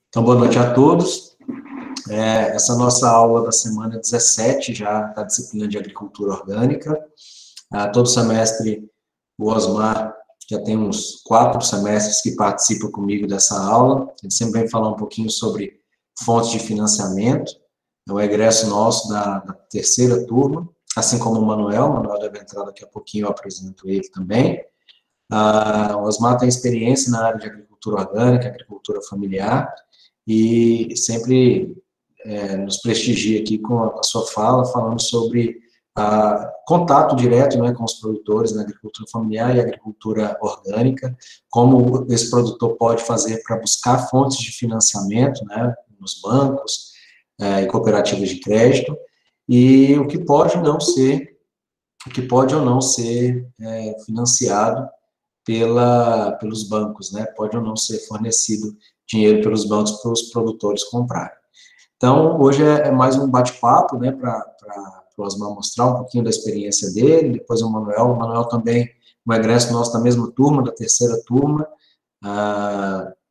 Então, boa noite a todos. Essa nossa aula da semana 17, já da disciplina de agricultura orgânica. Todo semestre, o Osmar já tem uns 4 semestres que participa comigo dessa aula. Ele sempre vem falar um pouquinho sobre fontes de financiamento. É o egresso nosso da terceira turma, assim como o Manuel. O Manuel deve entrar daqui a pouquinho, eu apresento ele também. O Osmar tem experiência na área de agricultura orgânica, agricultura familiar, e sempre nos prestigia aqui com a sua fala, falando sobre contato direto, né, com os produtores na agricultura familiar e agricultura orgânica, como esse produtor pode fazer para buscar fontes de financiamento, né, nos bancos e cooperativas de crédito, e o que pode ou não ser financiado pelos bancos, né? Pode ou não ser fornecido dinheiro pelos bancos para os produtores comprarem. Então, hoje é mais um bate-papo, né, para o Osmar mostrar um pouquinho da experiência dele, depois o Manuel também, um egresso nosso da mesma turma, da terceira turma,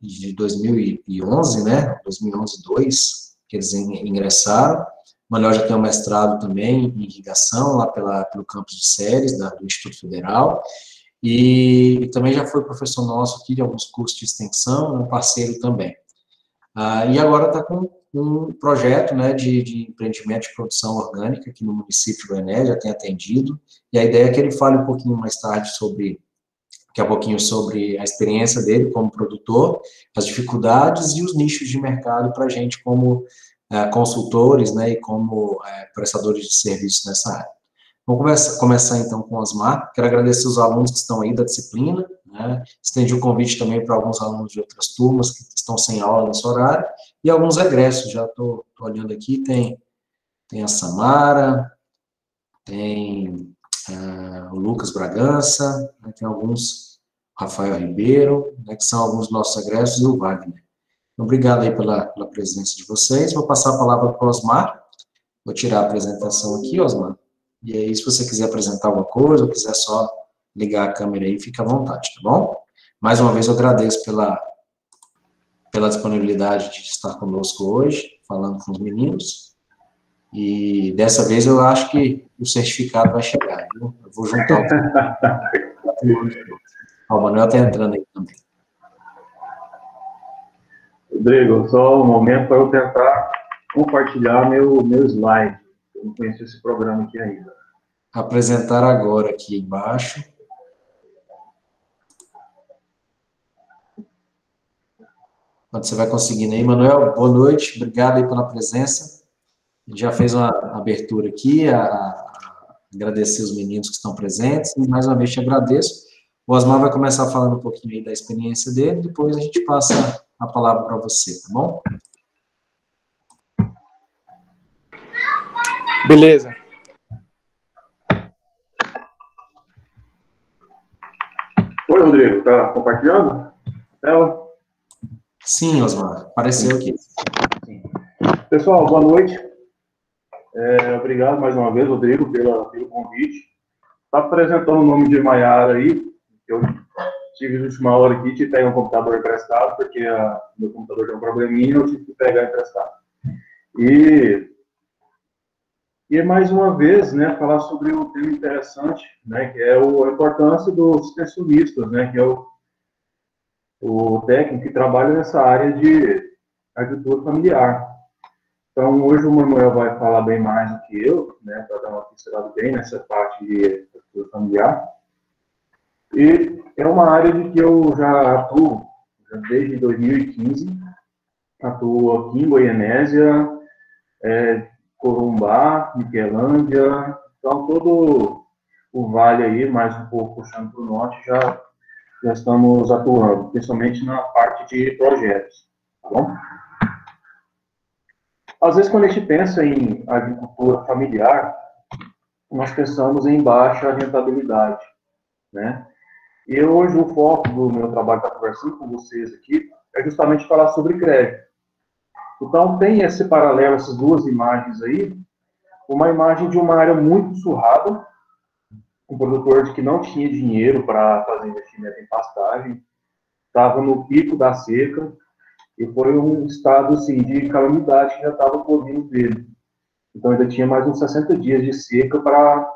de 2011, né, 2011-2, que eles ingressaram. O Manuel já tem um mestrado também em irrigação, lá pelo campus de Ceres, do Instituto Federal, e também já foi professor nosso aqui de alguns cursos de extensão, um parceiro também. E agora está com um projeto, né, de empreendimento de produção orgânica aqui no município do Ené, já tem atendido, e a ideia é que ele fale um pouquinho mais tarde sobre a experiência dele como produtor, as dificuldades e os nichos de mercado para a gente como consultores, né, e como prestadores de serviços nessa área. Vamos começar então com o Osmar. Quero agradecer os alunos que estão aí da disciplina, né? Estendi o convite também para alguns alunos de outras turmas que estão sem aula nesse horário, e alguns egressos, já estou olhando aqui, tem a Samara, tem o Lucas Bragança, né? Tem alguns, Rafael Ribeiro, né, que são alguns dos nossos egressos, e o Wagner. Então, obrigado aí pela presença de vocês. Vou passar a palavra para o Osmar. Vou tirar a apresentação aqui, Osmar. E aí, se você quiser apresentar alguma coisa, ou quiser só ligar a câmera aí, fica à vontade, tá bom? Mais uma vez, eu agradeço pela disponibilidade de estar conosco hoje, falando com os meninos. E dessa vez eu acho que o certificado vai chegar, viu? Eu vou juntar o Manuel está entrando aí também. Rodrigo, só um momento para eu tentar compartilhar meu slide. Eu não conheço esse programa aqui ainda. Apresentar agora aqui embaixo. Quando você vai conseguindo aí, Manuel, boa noite, obrigado aí pela presença. A gente já fez uma abertura aqui, agradecer os meninos que estão presentes, e mais uma vez te agradeço. O Osmar vai começar falando um pouquinho aí da experiência dele, depois a gente passa a palavra para você, tá bom? Beleza. Oi, Rodrigo, tá compartilhando? Tela? Sim, Osmar, apareceu aqui. Sim. Pessoal, boa noite. Obrigado mais uma vez, Rodrigo, pelo convite. Está apresentando o nome de Maiara aí. Eu tive de última hora aqui, tive que pegar um computador emprestado, porque meu computador tem um probleminha e eu tive que pegar emprestado. E mais uma vez, né, falar sobre um tema interessante, né, que é a importância dos extensionistas, né, que é o técnico que trabalha nessa área de agricultura familiar. Então, hoje o Manuel vai falar bem mais do que eu, né, para dar uma pincelada bem nessa parte de agricultura familiar. E é uma área de que eu já atuo desde 2015, atuo aqui em Goianésia, Corumbá, Niquelândia, então todo o vale aí, mais um pouco puxando para o norte, já estamos atuando, principalmente na parte de projetos, tá bom? Às vezes, quando a gente pensa em agricultura familiar, nós pensamos em baixa rentabilidade, né? E hoje o foco do meu trabalho, estar conversando com vocês aqui, é justamente falar sobre crédito. Então, tem esse paralelo, essas duas imagens aí, uma imagem de uma área muito surrada, um produtor que não tinha dinheiro para fazer investimento em pastagem, estava no pico da seca, e foi um estado assim, de calamidade que já estava com bovinos dele. Então ainda tinha mais uns 60 dias de seca para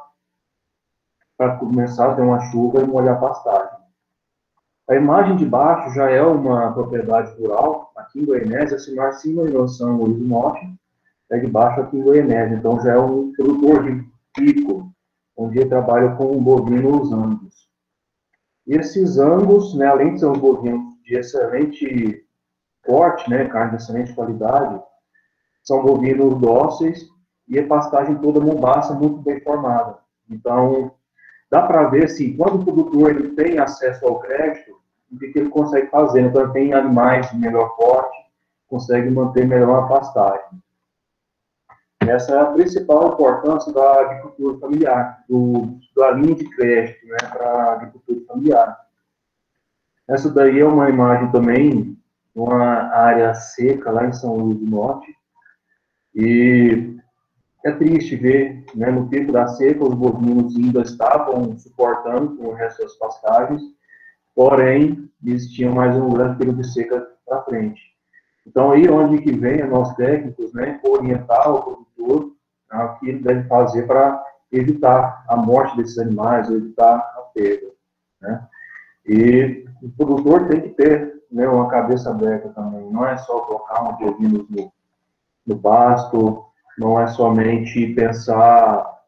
começar a ter uma chuva e molhar a pastagem. A imagem de baixo já é uma propriedade rural, aqui em Goianésia, Simar Cima e São Luís do Norte, é de baixo aqui em Goianésia, então já é um produtor de pico, onde ele trabalha com bovinos angus. E esses angus, né, além de ser um bovino de excelente porte, né, carne de excelente qualidade, são bovinos dóceis e a pastagem toda mombaça muito bem formada. Então, dá para ver, assim, quando o produtor ele tem acesso ao crédito, o que ele consegue fazer. Então, ele tem animais de melhor porte, consegue manter melhor a pastagem. Essa é a principal importância da agricultura familiar, da linha de crédito, né, para a agricultura familiar. Essa daí é uma imagem também de uma área seca lá em São Luís do Norte. E é triste ver, né, no pico da seca, os bovinos ainda estavam suportando com o resto das pastagens, porém, eles tinham mais um grande período de seca para frente. Então, aí onde que vem nós técnicos, né, orientar o produtor o que ele deve fazer para evitar a morte desses animais, evitar a perda, né? E o produtor tem que ter, né, uma cabeça aberta também, não é só colocar um bovinos no pasto, não é somente pensar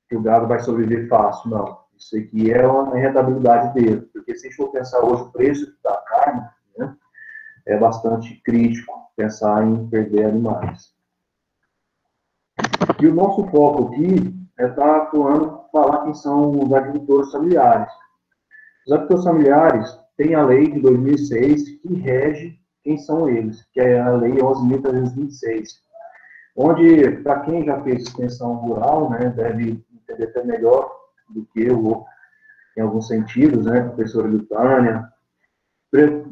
que o gado vai sobreviver fácil, não. Isso aqui é uma rentabilidade dele, porque se a gente for pensar hoje o preço da carne, né, é bastante crítico pensar em perder animais. E o nosso foco aqui é estar atuando, falar quem são os agricultores familiares. Os agricultores familiares têm a lei de 2006 que rege quem são eles, que é a lei 11.326, onde, para quem já fez extensão rural, né, deve entender até melhor do que eu, em alguns sentidos, né, professora Lutânia,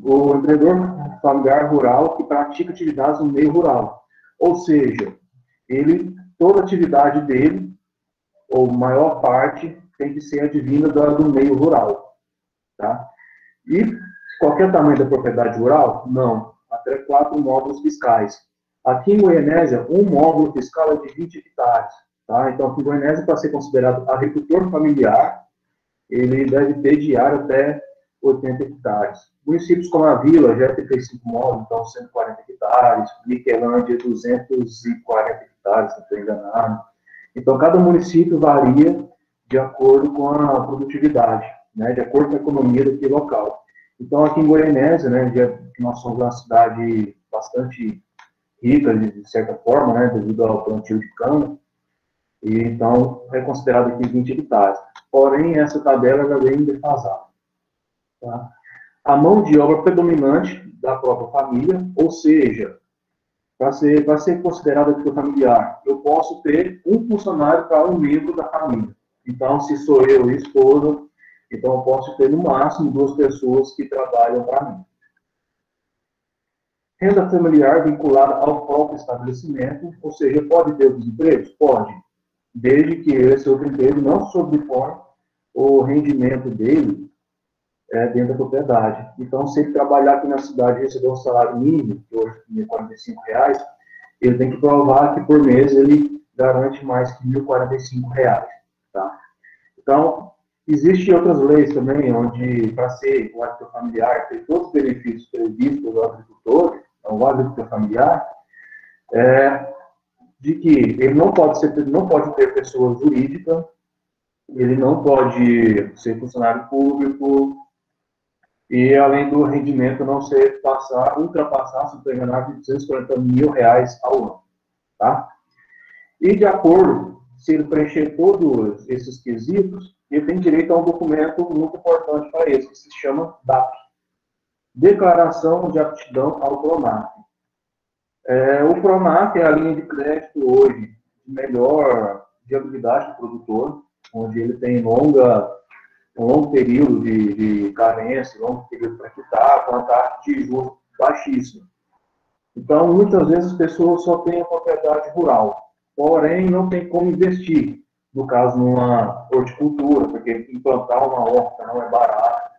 o empreendedor familiar rural que pratica atividades no meio rural. Ou seja, toda atividade dele, ou maior parte, tem que ser advinda do meio rural. Tá? E qualquer tamanho da propriedade rural? Não. Até 4 módulos fiscais. Aqui em Goianésia, um módulo fiscal é de 20 hectares. Tá? Então, aqui em Goianésia, para ser considerado agricultor familiar, ele deve ter de área até 80 hectares. Municípios como a Vila já é 35 módulos, então 140 hectares, Niquelândia 240 hectares, se não estou enganado. Então, cada município varia de acordo com a produtividade, né, de acordo com a economia daquele local. Então, aqui em Goianésia, né, nós somos uma cidade bastante rica, de certa forma, né, devido ao plantio de cana, e então é considerado aqui 20 hectares. Porém, essa tabela ela vem defasada. Tá? A mão de obra predominante da própria família, ou seja, para ser considerado agricultor familiar, eu posso ter um funcionário para um membro da família. Então, se sou eu e esposa, então eu posso ter no máximo 2 pessoas que trabalham para mim. Renda familiar vinculada ao próprio estabelecimento, ou seja, pode ter outros empregos? Pode, desde que esse outro emprego não sobrepõe o rendimento dele dentro da propriedade. Então, se ele trabalhar aqui na cidade e receber um salário mínimo, que hoje é R$ 45, ele tem que provar que por mês ele garante mais que R$ 1.045. Tá? Então, existem outras leis também, onde, para ser um agricultor familiar, ter todos os benefícios previstos pelo agricultor, então, o agricultor familiar, de que ele não pode ter pessoa jurídica, ele não pode ser funcionário público, e além do rendimento não ultrapassar, se não enganar, R$ 240 mil ao ano. Tá? E de acordo, se ele preencher todos esses quesitos, ele tem direito a um documento muito importante para ele, que se chama DAP, Declaração de Aptidão ao PRONAF. O PRONAF é a linha de crédito hoje de melhor viabilidade do produtor, onde ele tem um longo período de carência, longo período para quitar, com a taxa de juros baixíssima. Então, muitas vezes as pessoas só têm a propriedade rural, porém não tem como investir, no caso, numa horticultura, porque implantar uma horta não é barato,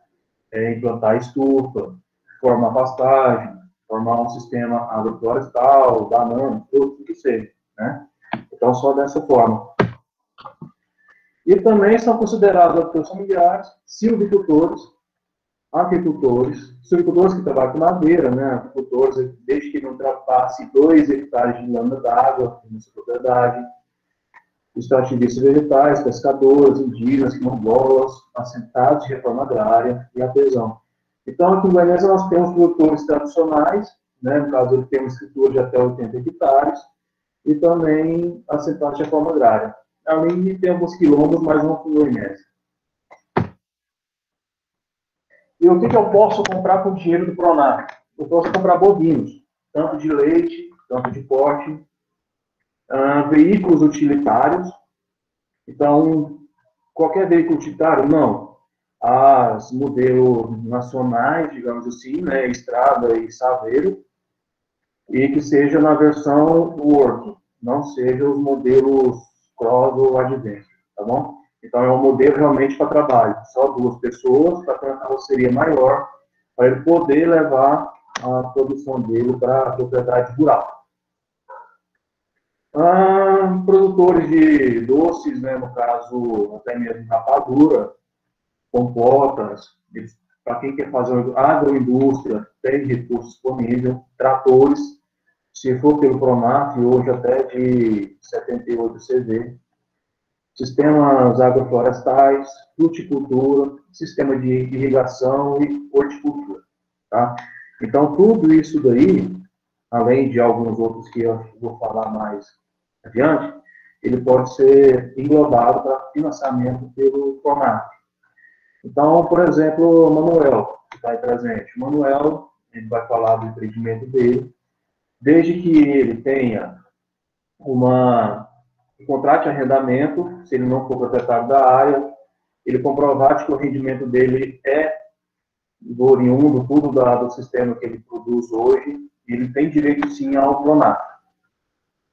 implantar estufa, formar pastagem, formar um sistema agroflorestal, banana, tudo que seja, né? Então, só dessa forma. E também são considerados agricultores familiares, silvicultores, apicultores, silvicultores que trabalham com madeira, né? Apicultores, desde que não ultrapasse 2 hectares de lâmina d'água na sua propriedade, extrativistas vegetais, pescadores, indígenas, quilombolas, assentados de reforma agrária e artesão. Então, aqui em Goiânia nós temos produtores tradicionais, né? No caso, ele tem uma escritura de até 80 hectares, e também assentados de reforma agrária. Além de ter alguns quilombos, mas não com Goiânia. E o que eu posso comprar com o dinheiro do Pronaf? Eu posso comprar bovinos, tanto de leite, tanto de corte, veículos utilitários. Então, qualquer veículo utilitário, não. As modelos nacionais, digamos assim, né, Estrada e Saveiro, e que seja na versão Work, não seja os modelos Cross ou Advance, tá bom? Então, é um modelo realmente para trabalho, só 2 pessoas, para ter uma carroceria maior, para ele poder levar a produção dele para a propriedade rural. Produtores de doces, né, no caso, até mesmo rapadura, compotas, para quem quer fazer agroindústria, tem recurso disponível, tratores, se for pelo Pronaf, hoje até de 78 CV, sistemas agroflorestais, fruticultura, sistema de irrigação e horticultura, tá? Então, tudo isso daí, além de alguns outros que eu vou falar mais adiante, ele pode ser englobado para financiamento pelo Pronaf. Então, por exemplo, o Manuel, que está aí presente. O Manuel, ele vai falar do empreendimento dele, desde que ele tenha contrato de arrendamento, se ele não for proprietário da área, ele comprovar que o rendimento dele é oriundo, tudo do sistema que ele produz hoje, ele tem direito sim ao Pronaf,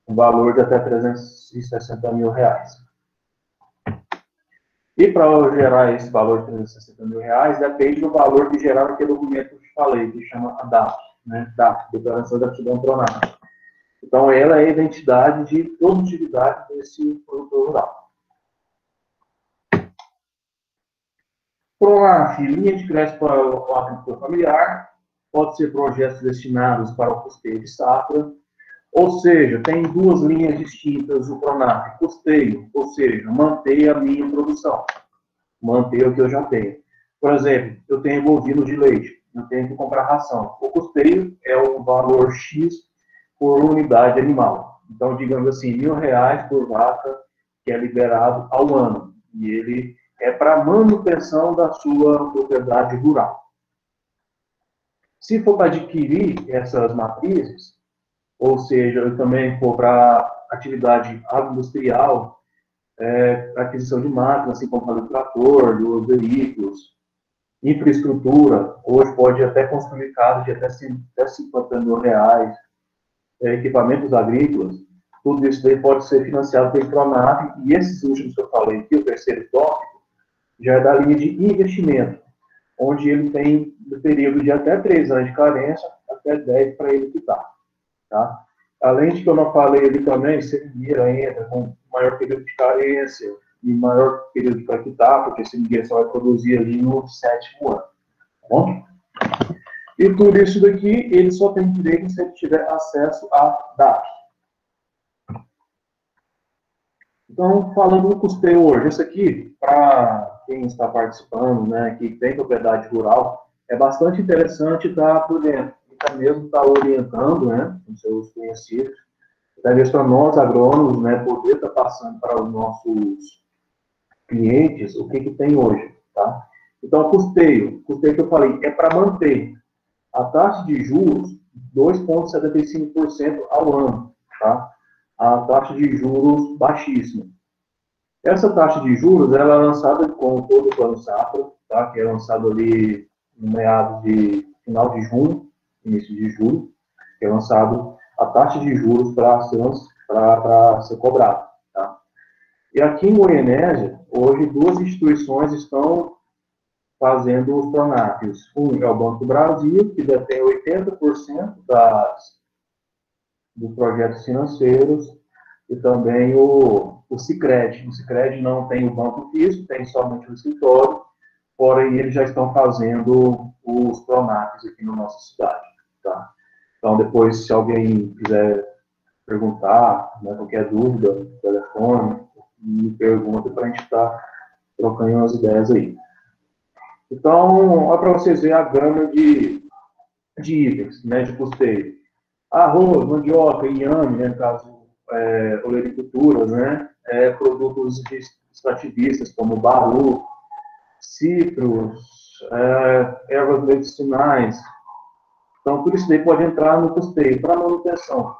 um valor de até R$360 mil. E para gerar esse valor de R$360 mil, depende do valor que gerar aquele documento que eu te falei, que chama a DAP, né? DAP, Declaração de Aptidão Pronaf. Então, ela é a identidade de produtividade desse produtor rural. Pronaf, linha de crédito para o agricultor familiar, pode ser projetos destinados para o custeio de safra, ou seja, tem 2 linhas distintas o Pronaf, custeio, ou seja, manter a minha produção, manter o que eu já tenho. Por exemplo, eu tenho bovino de leite, eu tenho que comprar ração. O custeio é o valor X por unidade animal. Então, digamos assim, R$1.000 por vaca que é liberado ao ano. E ele é para manutenção da sua propriedade rural. Se for para adquirir essas matrizes, ou seja, eu também for para atividade agroindustrial, aquisição de máquinas, assim como o trator, dos veículos, infraestrutura, hoje pode até construir casas de até R$50 mil, equipamentos agrícolas, tudo isso daí pode ser financiado pelo Pronaf, e esses últimos que eu falei aqui, o terceiro tópico, já é da linha de investimento, onde ele tem um período de até 3 anos de carência, até 10 para ele quitar, tá? Além de que eu não falei ali também, seringueira entra com maior período de carência e maior período para quitar, porque seringueira só vai produzir ali no 7º ano, tá bom? E tudo isso daqui, ele só tem direito se ele tiver acesso a dados. Então, falando do custeio hoje, isso aqui, para quem está participando, né, que tem propriedade rural, é bastante interessante estar por dentro. Até mesmo estar orientando, né, os seus conhecidos, até mesmo para nós, agrônomos, né, poder estar passando para os nossos clientes o que tem hoje, tá? Então, custeio que eu falei, é para manter a taxa de juros 2,75% ao ano, tá? A taxa de juros baixíssima. Essa taxa de juros, ela é lançada com todo o plano safra, tá? Que é lançado ali no meados de final de junho, início de julho, que é lançado a taxa de juros para ser cobrada, tá? E aqui em Goianésia, hoje 2 instituições estão fazendo os tornápios. Um é o Banco do Brasil, que detém 80% dos projetos financeiros, e também o Sicredi. O Sicredi não tem o banco físico, tem somente o escritório, porém eles já estão fazendo os tornápios aqui na nossa cidade. Tá? Então, depois, se alguém quiser perguntar, né, qualquer dúvida, telefone, me pergunta para a gente estar trocando umas ideias aí. Então, olha para vocês verem a gama de itens, né, de custeio. Arroz, mandioca, inhame, né, no caso, olericultura, né, produtos extrativistas como baru, citros, ervas medicinais. Então, tudo isso daí pode entrar no custeio para manutenção.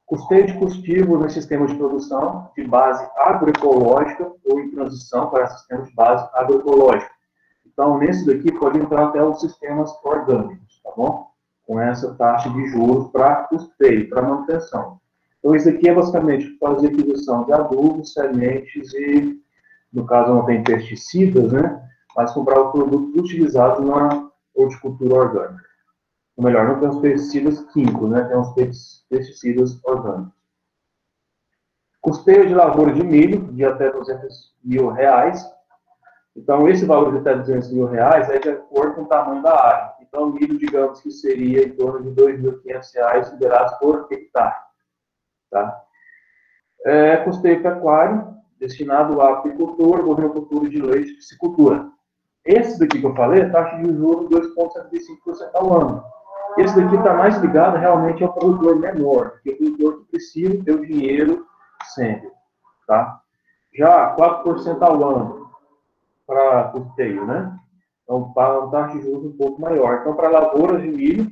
Custeio de cultivo no sistema de produção de base agroecológica ou em transição para sistema de base agroecológica. Então, nesse daqui pode entrar até os sistemas orgânicos, tá bom? Com essa taxa de juros para custeio, para manutenção. Então, isso aqui é basicamente fazer aquisição de adubos, sementes e, no caso, não tem pesticidas, né? Mas comprar os produtos utilizados na horticultura orgânica. Ou melhor, não tem os pesticidas químicos, né? Tem os pesticidas orgânicos. Custeio de lavoura de milho, de até R$200 mil. Então, esse valor de até R$200 mil é de acordo com o tamanho da área. Então, milho, digamos que seria em torno de R$2.500 liberados por hectare. Tá? Custeio pecuário, destinado à apicultura, bovinocultura de leite e piscicultura. Esse daqui que eu falei é taxa de juros 2,75% ao ano. Esse daqui está mais ligado realmente ao produtor menor, porque o produtor que precisa ter o dinheiro sempre. Tá? Já 4% ao ano para custeio, né? Então, para uma taxa de juros um pouco maior. Então, para lavouras de milho,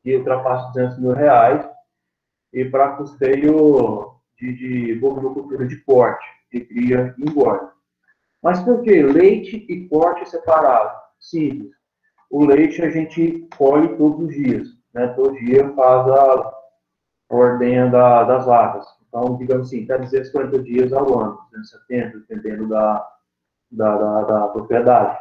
que ultrapassa R$200 mil, e para custeio de bovinocultura de corte, que cria e engorda. Mas por que leite e corte separado? Simples. O leite a gente colhe todos os dias, né? Todo dia faz a ordenha das vacas. Então, digamos assim, até 240 dias ao ano, 270, dependendo da propriedade.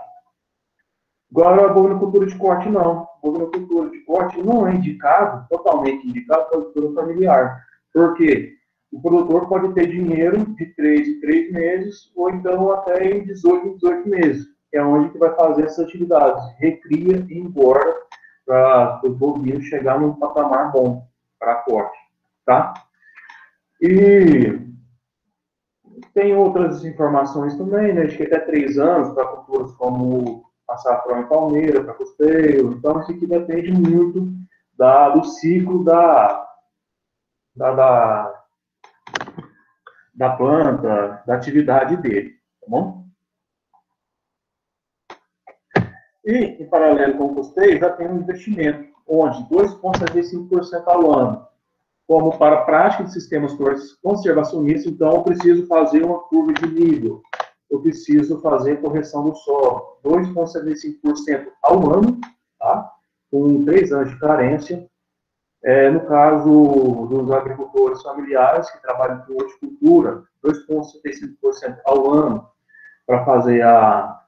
Agora, a bovinocultura de corte não. A bovinocultura de corte não é indicado, totalmente indicado, para a agricultura familiar. Por quê? O produtor pode ter dinheiro de 3 em 3 meses, ou então até em 18 em 18 meses, que é onde que vai fazer essas atividades. Recria e engorda para os bovinos chegar num patamar bom para corte. Tá? E tem outras informações também, né? De que até 3 anos para culturas como açafrão e palmeira, para custeio. Então, isso aqui depende muito do ciclo da planta, da atividade dele, tá bom? E, em paralelo com o custeio, já tem um investimento, onde 2,75% ao ano, como para a prática de sistemas conservacionistas, então eu preciso fazer uma curva de nível, eu preciso fazer correção do solo, 2,75% ao ano, tá? Com 3 anos de carência. No caso dos agricultores familiares que trabalham com horticultura, 2,75% ao ano para fazer a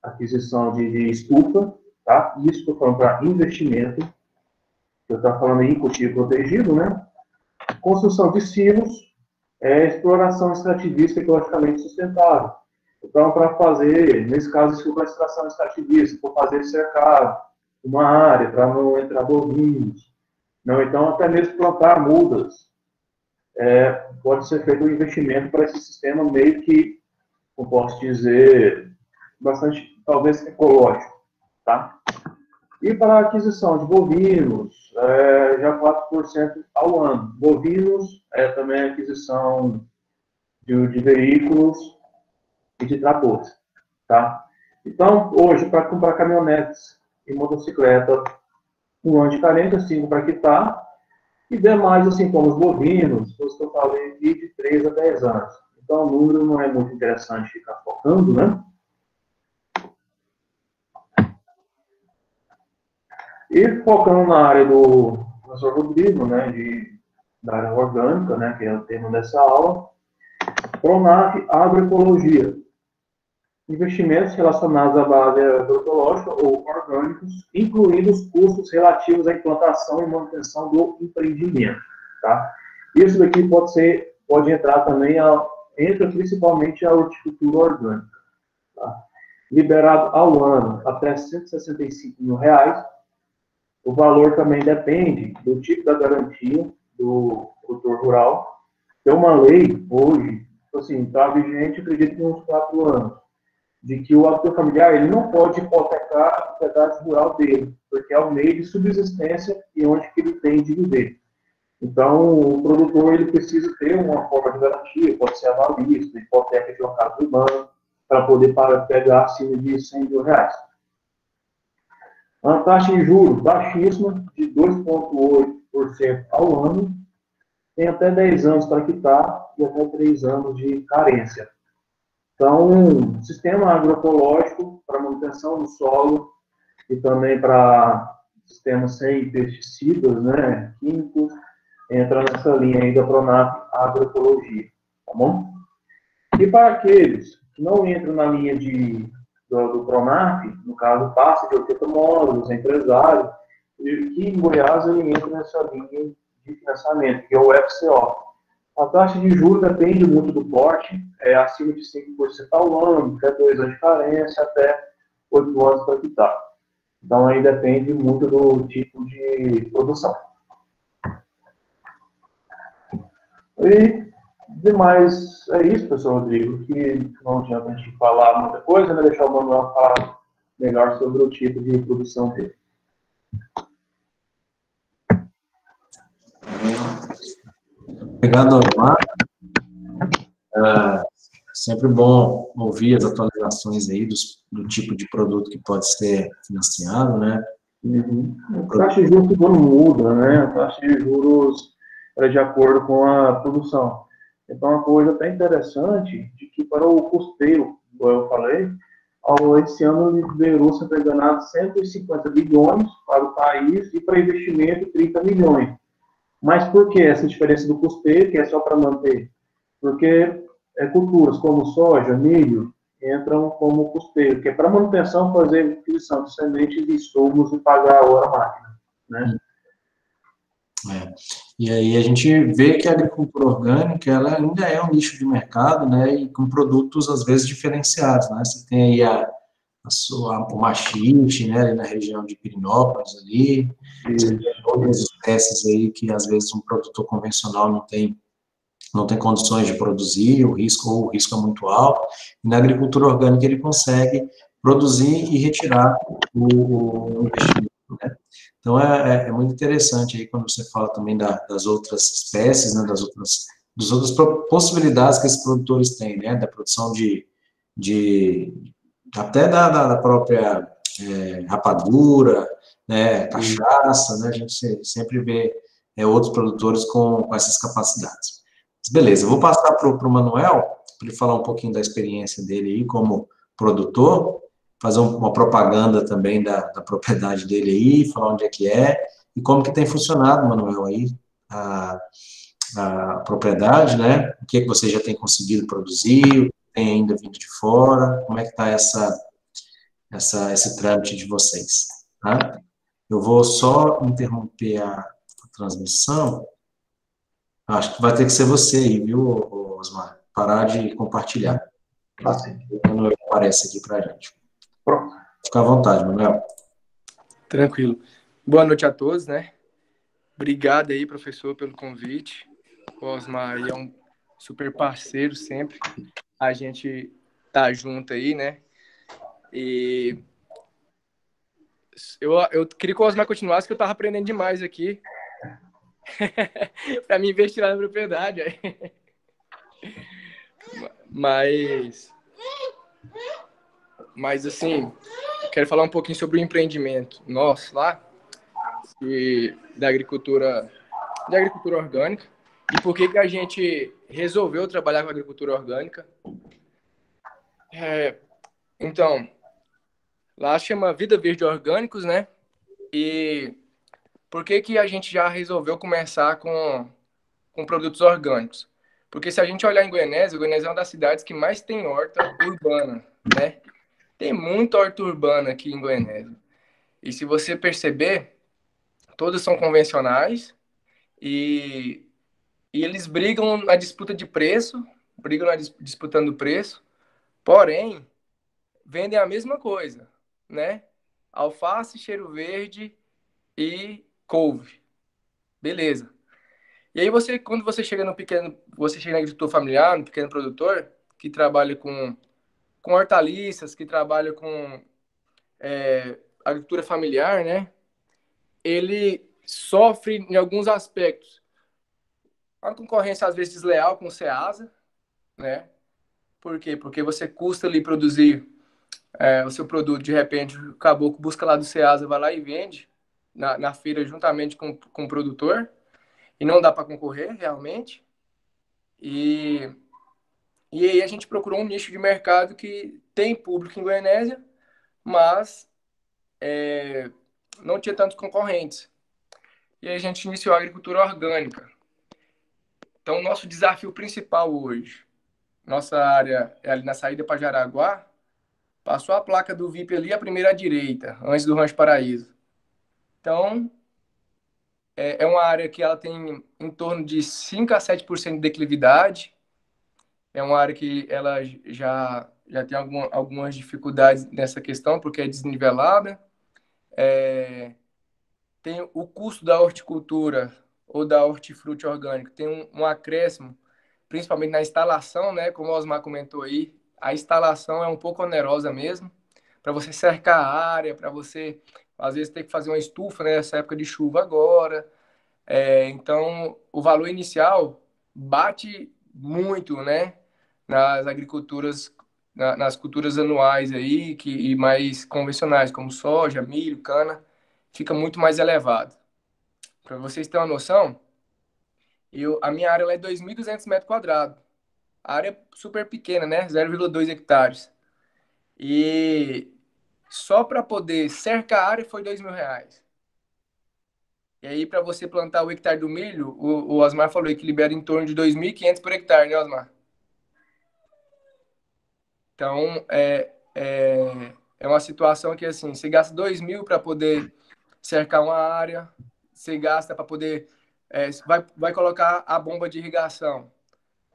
aquisição de estufa, tá? Isso estou falando para investimento, eu estou falando em cultivo protegido, né? Construção de silos, exploração extrativista ecologicamente sustentável. Então, para fazer, nesse caso, se for extração extrativista, for fazer cercado uma área para não entrar bovinos, não, então, até mesmo plantar mudas, pode ser feito um investimento para esse sistema meio que, como posso dizer, bastante, talvez, ecológico, tá? E para a aquisição de bovinos, já 4% ao ano. Bovinos também a aquisição de veículos e de tratores, tá? Então, hoje, para comprar caminhonetes e motocicleta, 1 ano de carência, 5 para quitar, e demais, assim como os bovinos, os que eu falei aqui, de 3 a 10 anos. Então, o número não é muito interessante ficar focando, né? E focando na área do professor Rodrigo, né, da área orgânica, né, que é o tema dessa aula, Pronaf Agroecologia. investimentos relacionados à base agroecológica ou orgânicos, incluindo os custos relativos à implantação e manutenção do empreendimento, tá? Isso daqui pode entrar também, entra principalmente a horticultura orgânica, tá? Liberado ao ano até R$ 165 mil. O valor também depende do tipo da garantia do produtor rural. Tem uma lei hoje, assim, está vigente, acredito que uns 4 anos, de que o agricultor familiar ele não pode hipotecar a propriedade rural dele, porque é o meio de subsistência e onde que ele tem de viver. Então, o produtor ele precisa ter uma forma de garantia, pode ser avalista, hipoteca de uma casa do banco, para poder pegar acima de R$ 100 mil. Uma taxa de juros baixíssima, de 2,8% ao ano, tem até 10 anos para quitar e até 3 anos de carência. Então, sistema agroecológico para manutenção do solo e também para sistemas sem pesticidas, né, químicos, entra nessa linha aí da Pronaf Agroecologia, tá bom? E para aqueles que não entram na linha do Pronaf, no caso, passa de 80 módulos, empresário, que em Goiás ele entra nessa linha de financiamento, que é o FCO. A taxa de juros depende muito do porte, acima de 5% ao ano, até 2 anos de carência, até 8 anos para quitar. Então, aí depende muito do tipo de produção. E demais, é isso, professor Rodrigo, que não adianta a gente falar muita coisa, né? Deixar o Manuel falar melhor sobre o tipo de produção dele. Obrigado, Osmar. É sempre bom ouvir as atualizações aí do tipo de produto que pode ser financiado, né? Uhum. A taxa de juros não muda, né? A taxa de juros é de acordo com a produção. Então, uma coisa até interessante de que para o custeio, como eu falei, esse ano liberou, se não estou enganado, 150 bilhões para o país e para investimento 30 milhões. Mas por que essa diferença do custeio, que é só para manter? Porque culturas como soja, milho, entram como custeio, que é para manutenção fazer aquisição de sementes e insumos e pagar a hora máquina, né? E aí a gente vê que a agricultura orgânica, ela ainda é um nicho de mercado, né, e com produtos, às vezes, diferenciados, né? Você tem aí o machite, né, ali na região de Pirinópolis, ali, você tem outras espécies aí que, às vezes, um produtor convencional não tem condições de produzir, ou o risco é muito alto, e na agricultura orgânica ele consegue produzir e retirar o investimento, né? Então, é muito interessante aí quando você fala também das outras espécies, né, das outras possibilidades que esses produtores têm, né, da produção até da própria rapadura, né, cachaça, né, a gente sempre vê outros produtores com essas capacidades. Mas beleza, eu vou passar para o Manuel, para ele falar um pouquinho da experiência dele aí como produtor, fazer uma propaganda também da propriedade dele aí, falar onde é que é, e como que tem funcionado, Manuel, aí, a propriedade, né? O que é que você já tem conseguido produzir, o que tem ainda vindo de fora, como é que está esse trâmite de vocês, tá? Eu vou só interromper a transmissão. Acho que vai ter que ser você aí, viu, Osmar? Parar de compartilhar. Assim. Quando aparece aqui para a gente. Pronto. Fica à vontade, Manuel. Tranquilo. Boa noite a todos, né? Obrigado aí, professor, pelo convite. O Osmar aí é um super parceiro sempre. A gente tá junto aí, né? E eu queria que o Osmar continuasse, que eu tava aprendendo demais aqui. Para me investir lá na propriedade. Mas assim, quero falar um pouquinho sobre o empreendimento nosso lá, da agricultura orgânica, e por que a gente resolveu trabalhar com agricultura orgânica. Então, lá chama Vida Verde Orgânicos, né? E por que a gente já resolveu começar com produtos orgânicos? Porque se a gente olhar em Goianésia é uma das cidades que mais tem horta urbana né? Tem muita horta urbana aqui em Goianésia. E se você perceber, todas são convencionais e, e eles brigam na disputa de preço, brigam disputando preço, porém, vendem a mesma coisa, né? Alface, cheiro verde e couve. Beleza. E aí você, quando você chega no pequeno, você chega no agricultor familiar, no pequeno produtor, que trabalha com hortaliças, que trabalha com agricultura familiar, né? Ele sofre em alguns aspectos. A concorrência, às vezes, desleal com o Ceasa, né? Por quê? Porque você custa ali produzir o seu produto, de repente, o caboclo busca lá do Ceasa, vai lá e vende na feira juntamente com o produtor, e não dá para concorrer realmente. E, e aí a gente procurou um nicho de mercado que tem público em Goianésia, mas não tinha tantos concorrentes. E aí a gente iniciou a agricultura orgânica. Então, o nosso desafio principal hoje, nossa área é ali na saída para Jaraguá, passou a placa do VIP ali, a primeira à direita, antes do Rancho Paraíso. Então, é uma área que ela tem em torno de 5 a 7% de declividade. É uma área que ela já tem algumas dificuldades nessa questão, porque é desnivelada. Tem o custo da horticultura ou da hortifruti orgânico, tem um acréscimo, principalmente na instalação, né? Como o Osmar comentou aí, a instalação é um pouco onerosa mesmo, para você cercar a área, para você, às vezes, ter que fazer uma estufa, né, nessa época de chuva agora. Então, o valor inicial bate muito, né, nas agriculturas, nas culturas anuais aí, e mais convencionais, como soja, milho, cana, fica muito mais elevado. Para vocês terem uma noção, a minha área lá é 2.200 metros quadrados. A área é super pequena, né? 0,2 hectares. E só para poder cercar a área foi R$ 2.000. E aí, para você plantar o hectare do milho, o Osmar falou que libera em torno de 2.500 por hectare, né, Osmar? Então, é uma situação que, assim, você gasta 2.000 para poder cercar uma área, você gasta para poder... vai colocar a bomba de irrigação.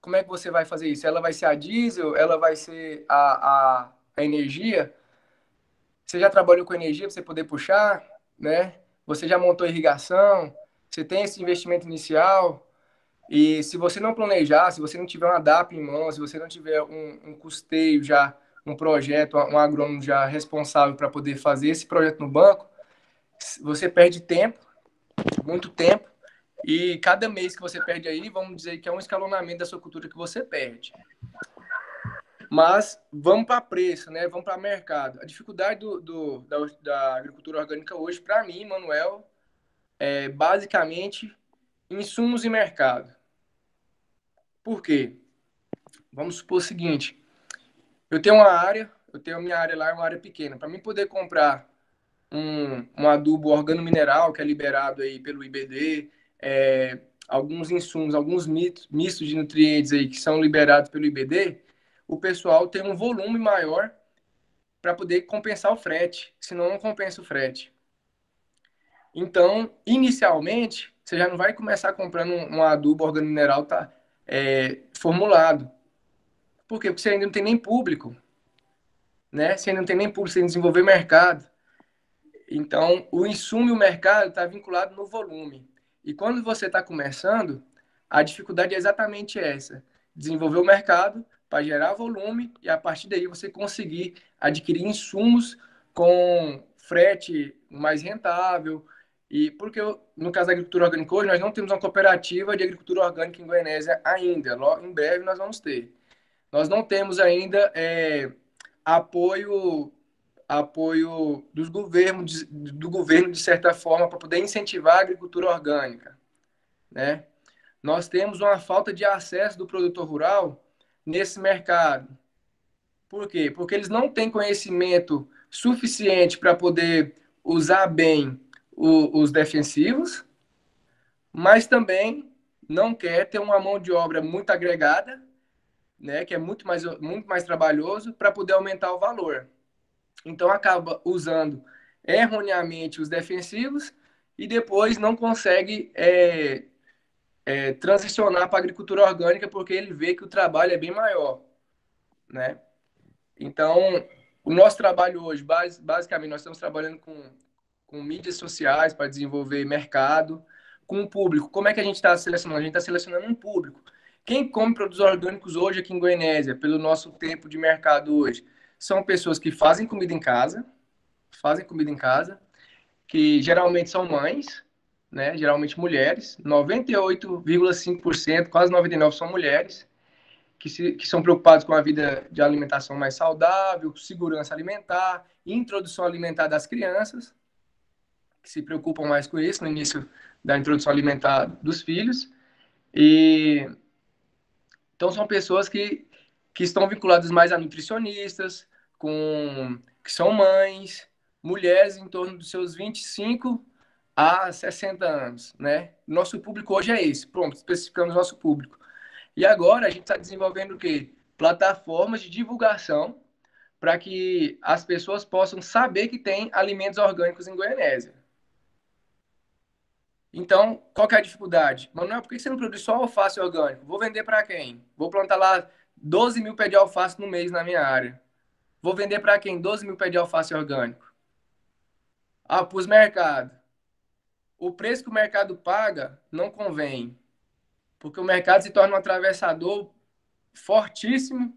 Como é que você vai fazer isso? Ela vai ser a diesel? Ela vai ser a energia? Você já trabalhou com energia para você poder puxar, né? Você já montou irrigação? Você tem esse investimento inicial? E se você não planejar, se você não tiver uma DAP em mão, se você não tiver um custeio já, um projeto, um agrônomo já responsável para poder fazer esse projeto no banco, você perde tempo, muito tempo, e cada mês que você perde aí, vamos dizer que é um escalonamento da sua cultura que você perde. Mas vamos para preço, né? Vamos para mercado. A dificuldade da agricultura orgânica hoje, para mim, Manuel, é basicamente insumos e mercado. Por quê? Vamos supor o seguinte: eu tenho minha área lá, é uma área pequena. Para mim poder comprar um adubo organomineral que é liberado aí pelo IBD, alguns insumos, alguns mistos de nutrientes aí que são liberados pelo IBD, o pessoal tem um volume maior para poder compensar o frete, senão não compensa o frete. Então, inicialmente, você já não vai começar comprando um adubo organomineral formulado. Por quê? Porque você ainda não tem nem público, né? Você ainda não tem nem público, você tem que desenvolver mercado. Então, o insumo e o mercado está vinculado no volume. E quando você está começando, a dificuldade é exatamente essa: desenvolver o mercado para gerar volume e a partir daí você conseguir adquirir insumos com frete mais rentável. E porque no caso da agricultura orgânica hoje, nós não temos uma cooperativa de agricultura orgânica em Goianésia ainda. Logo, em breve nós vamos ter. Nós não temos ainda apoio do governo, de certa forma, para poder incentivar a agricultura orgânica, né? Nós temos uma falta de acesso do produtor rural nesse mercado. Por quê? Porque eles não têm conhecimento suficiente para poder usar bem os defensivos, mas também não quer ter uma mão de obra muito agregada, né, que é muito mais trabalhoso, para poder aumentar o valor. Então, acaba usando erroneamente os defensivos e depois não consegue transicionar para a agricultura orgânica porque ele vê que o trabalho é bem maior, né? Então, o nosso trabalho hoje, basicamente, nós estamos trabalhando com mídias sociais para desenvolver mercado, com o público. Como é que a gente está selecionando? A gente está selecionando um público. Quem come produtos orgânicos hoje aqui em Goianésia, pelo nosso tempo de mercado hoje, são pessoas que fazem comida em casa, que geralmente são mães, né? Geralmente mulheres, 98,5%, quase 99% são mulheres, que são preocupados com a vida de alimentação mais saudável, segurança alimentar, introdução alimentar das crianças, que se preocupam mais com isso no início da introdução alimentar dos filhos. E então são pessoas que estão vinculadas mais a nutricionistas, que são mães, mulheres em torno dos seus 25 a 60 anos, né? Nosso público hoje é esse. Pronto, especificamos nosso público. E agora a gente está desenvolvendo o quê? Plataformas de divulgação para que as pessoas possam saber que tem alimentos orgânicos em Goianésia. Então, qual que é a dificuldade? Manuel, por que você não produz só alface orgânico? Vou vender para quem? Vou plantar lá 12 mil pés de alface no mês na minha área. Vou vender para quem? 12 mil pés de alface orgânico. Ah, para os mercados. O preço que o mercado paga não convém, porque o mercado se torna um atravessador fortíssimo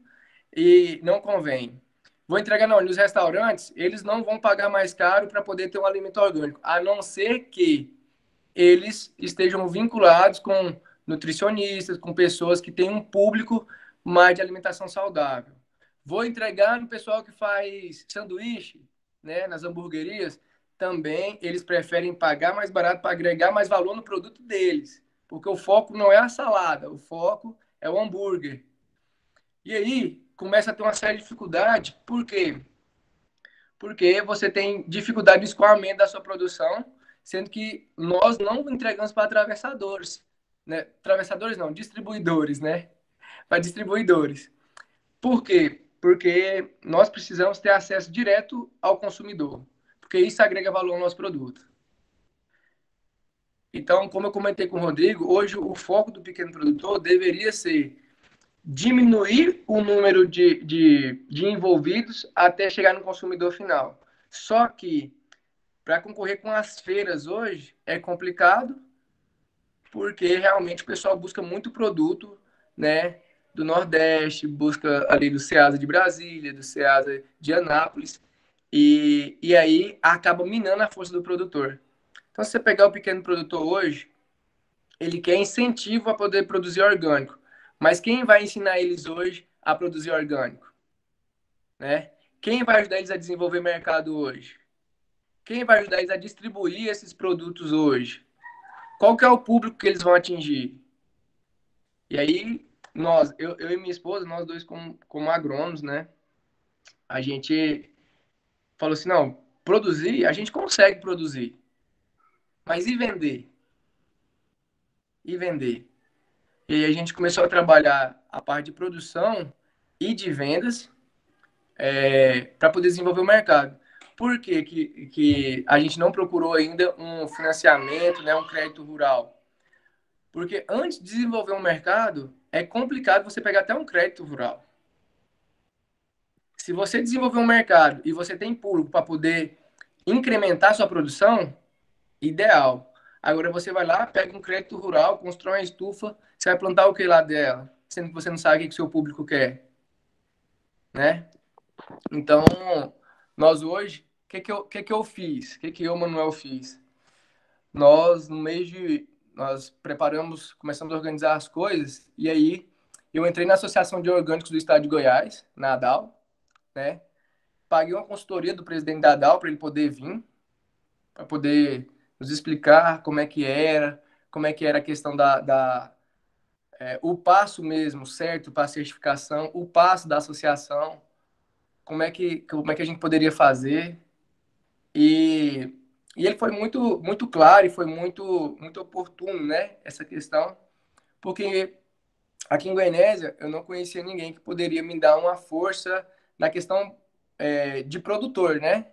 e não convém. Vou entregar não, nos restaurantes, eles não vão pagar mais caro para poder ter um alimento orgânico, a não ser que eles estejam vinculados com nutricionistas, com pessoas que têm um público mais de alimentação saudável. Vou entregar no pessoal que faz sanduíche, né, nas hamburguerias, também eles preferem pagar mais barato para agregar mais valor no produto deles, porque o foco não é a salada, o foco é o hambúrguer. E aí começa a ter uma série de dificuldades, por quê? Porque você tem dificuldade de escoamento da sua produção, sendo que nós não entregamos para atravessadores, né? Atravessadores não, distribuidores, né? Para distribuidores. Por quê? Porque nós precisamos ter acesso direto ao consumidor, porque isso agrega valor ao nosso produto. Então, como eu comentei com o Rodrigo, hoje o foco do pequeno produtor deveria ser diminuir o número de envolvidos até chegar no consumidor final. Só que para concorrer com as feiras hoje é complicado, porque realmente o pessoal busca muito produto, né, do Nordeste, busca ali do Ceasa de Brasília, do Ceasa de Anápolis, e aí acaba minando a força do produtor. Então, se você pegar o pequeno produtor hoje, ele quer incentivo a poder produzir orgânico, mas quem vai ensinar eles hoje a produzir orgânico, né? Quem vai ajudar eles a desenvolver mercado hoje? Quem vai ajudar eles a distribuir esses produtos hoje? Qual que é o público que eles vão atingir? E aí, eu e minha esposa, nós dois como agrônomos, né? A gente falou assim, não, produzir, a gente consegue produzir. Mas e vender? E vender? E aí a gente começou a trabalhar a parte de produção e de vendas para poder desenvolver o mercado. Por que a gente não procurou ainda um financiamento, né, um crédito rural? Porque antes de desenvolver um mercado, é complicado você pegar até um crédito rural. Se você desenvolver um mercado e você tem público para poder incrementar sua produção, ideal. Agora você vai lá, pega um crédito rural, constrói uma estufa, você vai plantar o que lá dela? Sendo que você não sabe o que o seu público quer, né? Então, nós hoje, que eu fiz? O que eu, Manuel, fiz? Nós, no mês de... Nós preparamos, começamos a organizar as coisas, e aí eu entrei na Associação de Orgânicos do Estado de Goiás, na ADAL, né? Paguei uma consultoria do presidente da ADAL para ele poder vir, para poder nos explicar como é que era a questão o passo mesmo, certo, para a certificação, o passo da associação, como é que a gente poderia fazer. E, e ele foi muito claro e foi muito oportuno, né, essa questão, porque aqui em Goianésia, eu não conhecia ninguém que poderia me dar uma força na questão de produtor, né?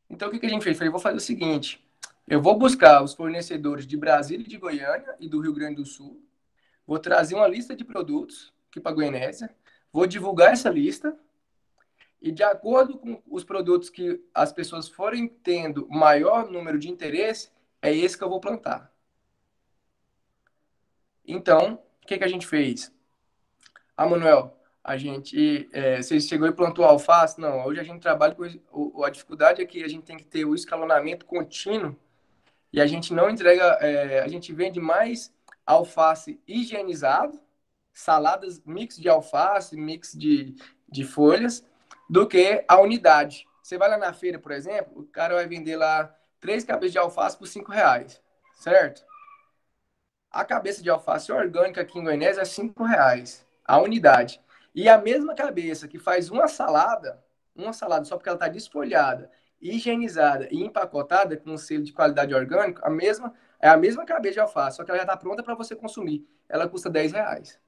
Então, o que a gente fez? Falei, vou fazer o seguinte, eu vou buscar os fornecedores de Brasília e de Goiânia e do Rio Grande do Sul, vou trazer uma lista de produtos aqui para Goianésia, vou divulgar essa lista e, de acordo com os produtos que as pessoas forem tendo maior número de interesse, é esse que eu vou plantar. Então, o que a gente fez? Ah, Manuel, você chegou e plantou alface? Não, hoje a gente trabalha com a dificuldade é que a gente tem que ter o escalonamento contínuo e a gente não entrega, a gente vende mais alface higienizado, saladas, mix de alface, mix de folhas, do que a unidade. Você vai lá na feira, por exemplo, o cara vai vender lá 3 cabeças de alface por R$ 5, certo? A cabeça de alface orgânica aqui em Goiânia é R$ 5 a unidade. E a mesma cabeça que faz uma salada só porque ela está desfolhada, higienizada e empacotada com um selo de qualidade orgânico, é a mesma cabeça de alface, só que ela já está pronta para você consumir. Ela custa R$ 10.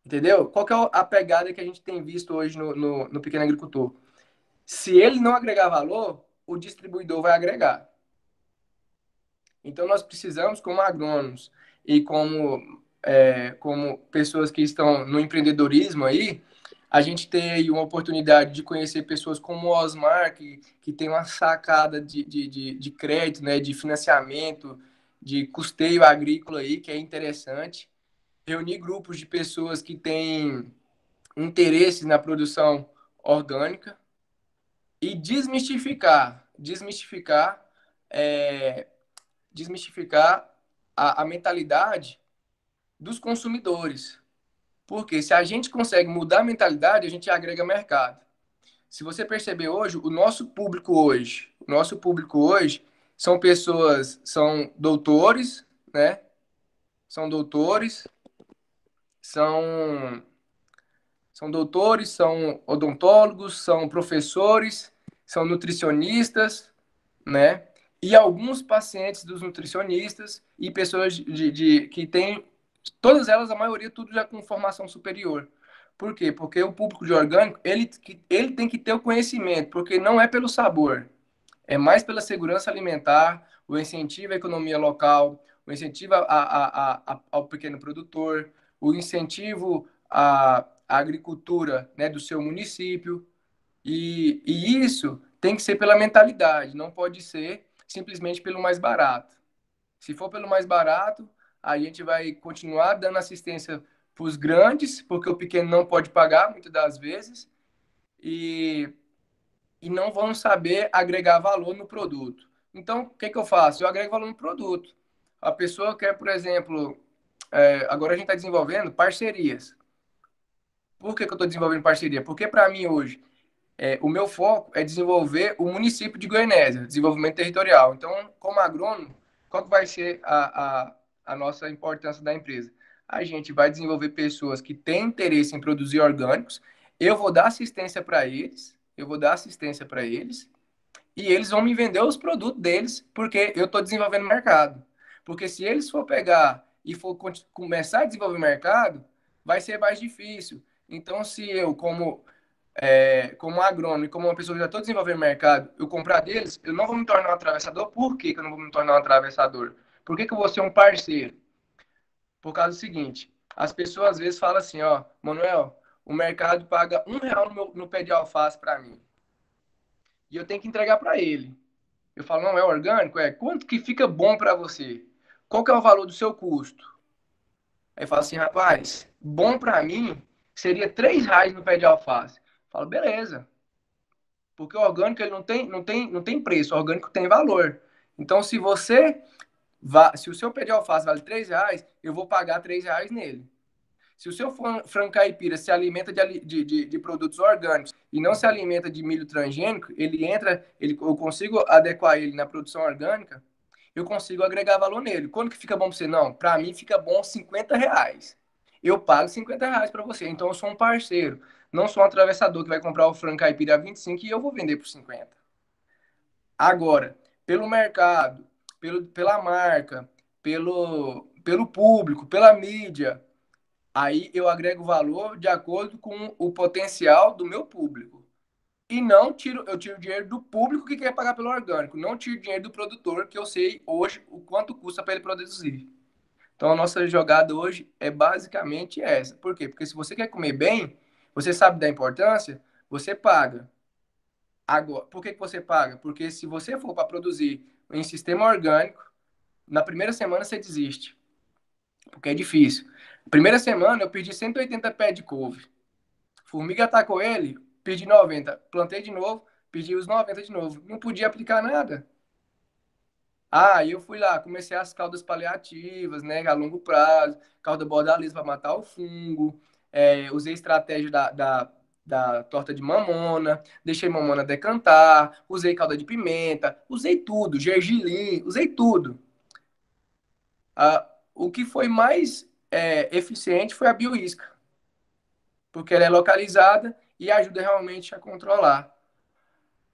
Entendeu? Qual que é a pegada que a gente tem visto hoje no pequeno agricultor? Se ele não agregar valor, o distribuidor vai agregar. Então, nós precisamos, como agrônomos e como pessoas que estão no empreendedorismo aí, a gente ter aí uma oportunidade de conhecer pessoas como o Osmar, que tem uma sacada de crédito, né, de financiamento, de custeio agrícola aí, que é interessante. Reunir grupos de pessoas que têm interesse na produção orgânica e é, desmistificar a mentalidade dos consumidores. Porque se a gente consegue mudar a mentalidade, a gente agrega mercado. Se você perceber hoje, o nosso público hoje são doutores, né? São doutores, são, são doutores, são odontólogos, são professores, são nutricionistas, né? E alguns pacientes dos nutricionistas e pessoas que têm, todas elas, a maioria, tudo já com formação superior. Por quê? Porque o público de orgânico, ele tem que ter o conhecimento, porque não é pelo sabor, é mais pela segurança alimentar, o incentivo à economia local, o incentivo ao pequeno produtor, o incentivo à agricultura, né, do seu município, e isso tem que ser pela mentalidade, não pode ser simplesmente pelo mais barato. Se for pelo mais barato, a gente vai continuar dando assistência para os grandes, porque o pequeno não pode pagar muitas das vezes, e, e não vão saber agregar valor no produto. Então, o que eu faço? Eu agrego valor no produto. A pessoa quer, por exemplo, agora a gente está desenvolvendo parcerias. Por que eu estou desenvolvendo parceria? Porque para mim hoje o meu foco é desenvolver o município de Goianésia, desenvolvimento territorial. Então, como agrônomo, qual que vai ser a nossa importância da empresa? A gente vai desenvolver pessoas que têm interesse em produzir orgânicos, eu vou dar assistência para eles, e eles vão me vender os produtos deles, porque eu estou desenvolvendo mercado. Porque se eles for pegar e for começar a desenvolver mercado, vai ser mais difícil. Então, se eu, como agrônomo e como uma pessoa que já estou desenvolvendo mercado, eu comprar deles, eu não vou me tornar um atravessador. Por que eu não vou me tornar um atravessador? Por que eu vou ser um parceiro? Por causa do seguinte, as pessoas às vezes falam assim, ó, Manuel, o mercado paga R$ 1 no pé de alface para mim. E eu tenho que entregar para ele. Eu falo, não, é orgânico? Quanto que fica bom para você? Qual que é o valor do seu custo? Aí fala assim, rapaz, bom para mim seria R$ 3 no pé de alface. Eu falo, beleza. Porque o orgânico ele não tem preço, o orgânico tem valor. Então, se o seu pé de alface vale R$ 3, eu vou pagar R$ 3 nele. Se o seu frango caipira se alimenta de produtos orgânicos e não se alimenta de milho transgênico, eu consigo adequar ele na produção orgânica, eu consigo agregar valor nele. Quando que fica bom para você? Não, para mim fica bom R$ 50. Eu pago R$ 50 para você. Então eu sou um parceiro. Não sou um atravessador que vai comprar o frango caipira a 25 e eu vou vender por 50. Agora, pelo mercado, pela marca, pelo público, pela mídia, aí eu agrego valor de acordo com o potencial do meu público. E não eu tiro dinheiro do público que quer pagar pelo orgânico, não tiro dinheiro do produtor, que eu sei hoje o quanto custa para ele produzir. Então a nossa jogada hoje é basicamente essa. Por quê? Porque se você quer comer bem, você sabe da importância, você paga. Agora, por que você paga? Porque se você for para produzir em sistema orgânico, na primeira semana você desiste, porque é difícil. Primeira semana eu perdi 180 pés de couve. Formiga atacou ele, perdi 90. Plantei de novo, perdi os 90 de novo. Não podia aplicar nada. Ah, eu fui lá, comecei as caudas paliativas, né, a longo prazo, cauda bordalisa para matar o fungo, usei estratégia da torta de mamona, deixei mamona decantar, usei calda de pimenta, usei tudo, gergelim, usei tudo. O que foi mais eficiente foi a bioisca, porque ela é localizada e ajuda realmente a controlar.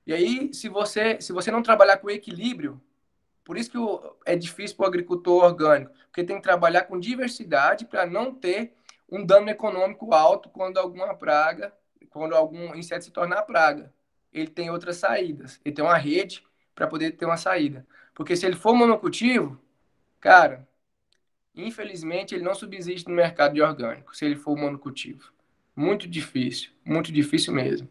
E aí, se você não trabalhar com equilíbrio, por isso que é difícil para o agricultor orgânico, porque tem que trabalhar com diversidade para não ter um dano econômico alto quando alguma praga, quando algum inseto se tornar praga. Ele tem outras saídas, ele tem uma rede para poder ter uma saída. Porque se ele for monocultivo, cara, infelizmente ele não subsiste no mercado de orgânico, se ele for monocultivo. Muito difícil mesmo.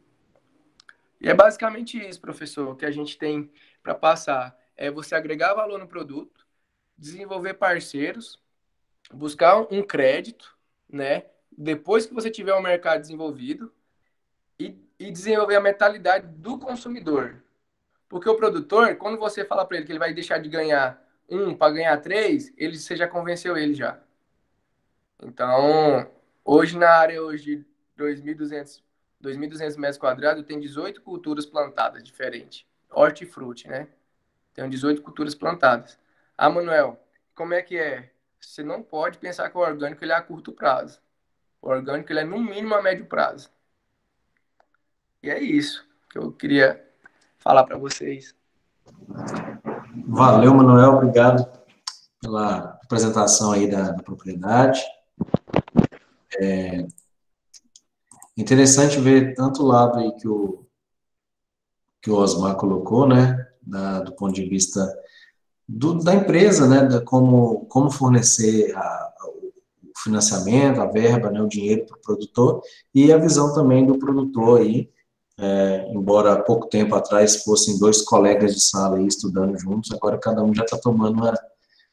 E é basicamente isso, professor, que a gente tem para passar. É você agregar valor no produto, desenvolver parceiros, buscar um crédito, né? Depois que você tiver o mercado desenvolvido e desenvolver a mentalidade do consumidor. Porque o produtor, quando você fala para ele que ele vai deixar de ganhar um para ganhar três, você já convenceu ele já. Então, hoje na área hoje de 2.200 metros quadrados, tem 18 culturas plantadas diferentes. Hortifruti, né? Tem 18 culturas plantadas. Ah, Manuel, como é que é? Você não pode pensar que o orgânico ele é a curto prazo. O orgânico ele é no mínimo a médio prazo. E é isso que eu queria falar para vocês. Valeu, Manuel, obrigado pela apresentação aí da propriedade. É interessante ver tanto o lado aí que o Osmar colocou, né, do ponto de vista da empresa, né, como fornecer o financiamento, a verba, né, o dinheiro para o produtor, e a visão também do produtor aí, embora há pouco tempo atrás fossem dois colegas de sala aí estudando juntos, agora cada um já está tomando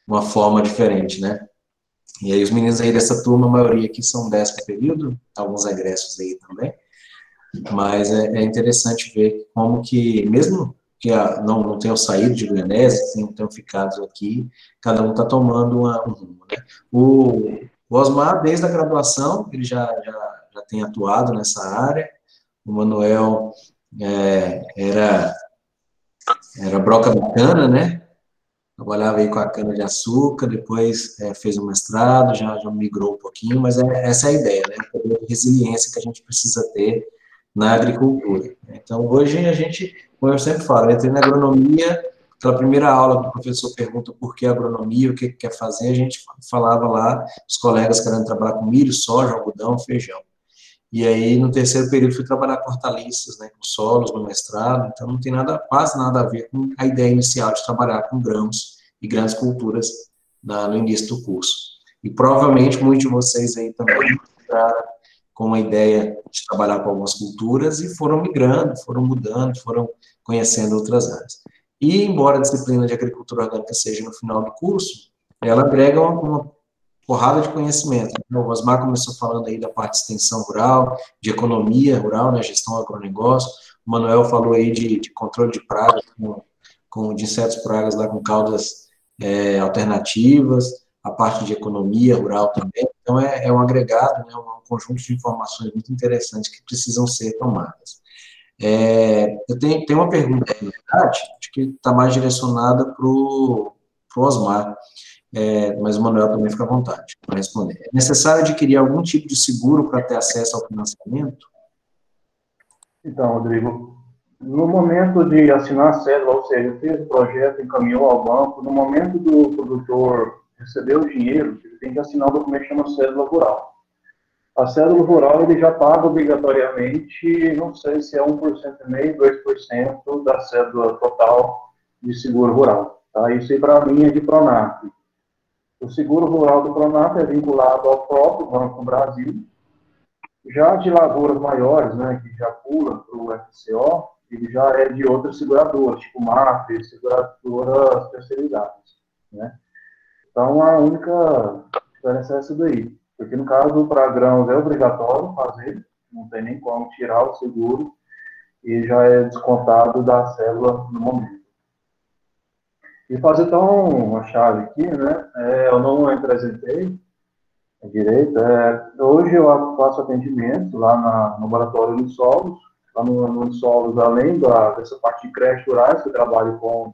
uma forma diferente, né. E aí os meninos aí dessa turma, a maioria aqui são 10 período, alguns egressos aí também, mas é interessante ver como que, mesmo que não tenham saído de Goianésia, tenham ficado aqui, cada um está tomando um rumo, né. O Osmar, desde a graduação, ele já tem atuado nessa área. O Manuel era broca bacana, né, trabalhava aí com a cana-de-açúcar, depois fez um mestrado, já migrou um pouquinho, mas essa é a ideia, né, a resiliência que a gente precisa ter na agricultura. Então, hoje a gente, como eu sempre falo, eu entrei na agronomia, aquela primeira aula que o professor pergunta por que agronomia, o que quer fazer, a gente falava lá, os colegas querendo trabalhar com milho, soja, algodão, feijão. E aí, no terceiro período, fui trabalhar com hortaliças, né, com solos, no mestrado, então não tem quase nada a ver com a ideia inicial de trabalhar com grãos e grandes culturas no início do curso. E provavelmente muitos de vocês aí também entraram com a ideia de trabalhar com algumas culturas e foram migrando, foram mudando, foram conhecendo outras áreas. E, embora a disciplina de agricultura orgânica seja no final do curso, ela agrega uma porrada de conhecimento. O Osmar começou falando aí da parte de extensão rural, de economia rural, né, gestão agronegócio. O Manuel falou aí de controle de pragas, de insetos pragas lá com caudas alternativas, a parte de economia rural também. Então, é um agregado, né, um conjunto de informações muito interessantes que precisam ser tomadas. Eu tenho uma pergunta, na verdade, acho que está mais direcionada para o Osmar, mas o Manuel também fica à vontade para responder. É necessário adquirir algum tipo de seguro para ter acesso ao financiamento? Então, Rodrigo, no momento de assinar a cédula, ou seja, fez o projeto, encaminhou ao banco, no momento do produtor receber o dinheiro, ele tem que assinar um documento que chama cédula rural. A cédula rural ele já paga obrigatoriamente, não sei se é 1,5%, 2% da cédula total de seguro rural. Tá? Isso aí para mim é de Pronaf. O seguro rural do Pronaf é vinculado ao próprio Banco do Brasil. Já de lavouras maiores, né, que já pula para o FCO, ele já é de outras seguradoras, tipo MAF, seguradoras terceirizadas, né? Então, a única diferença é essa daí. Porque, no caso, para grãos é obrigatório fazer, não tem nem como tirar o seguro, e já é descontado da célula no momento. E fazer, então, uma chave aqui, né? Eu não apresentei direito. Hoje eu faço atendimento lá no laboratório de solos. Lá no solos, além dessa parte de créditos rurais, que eu trabalho com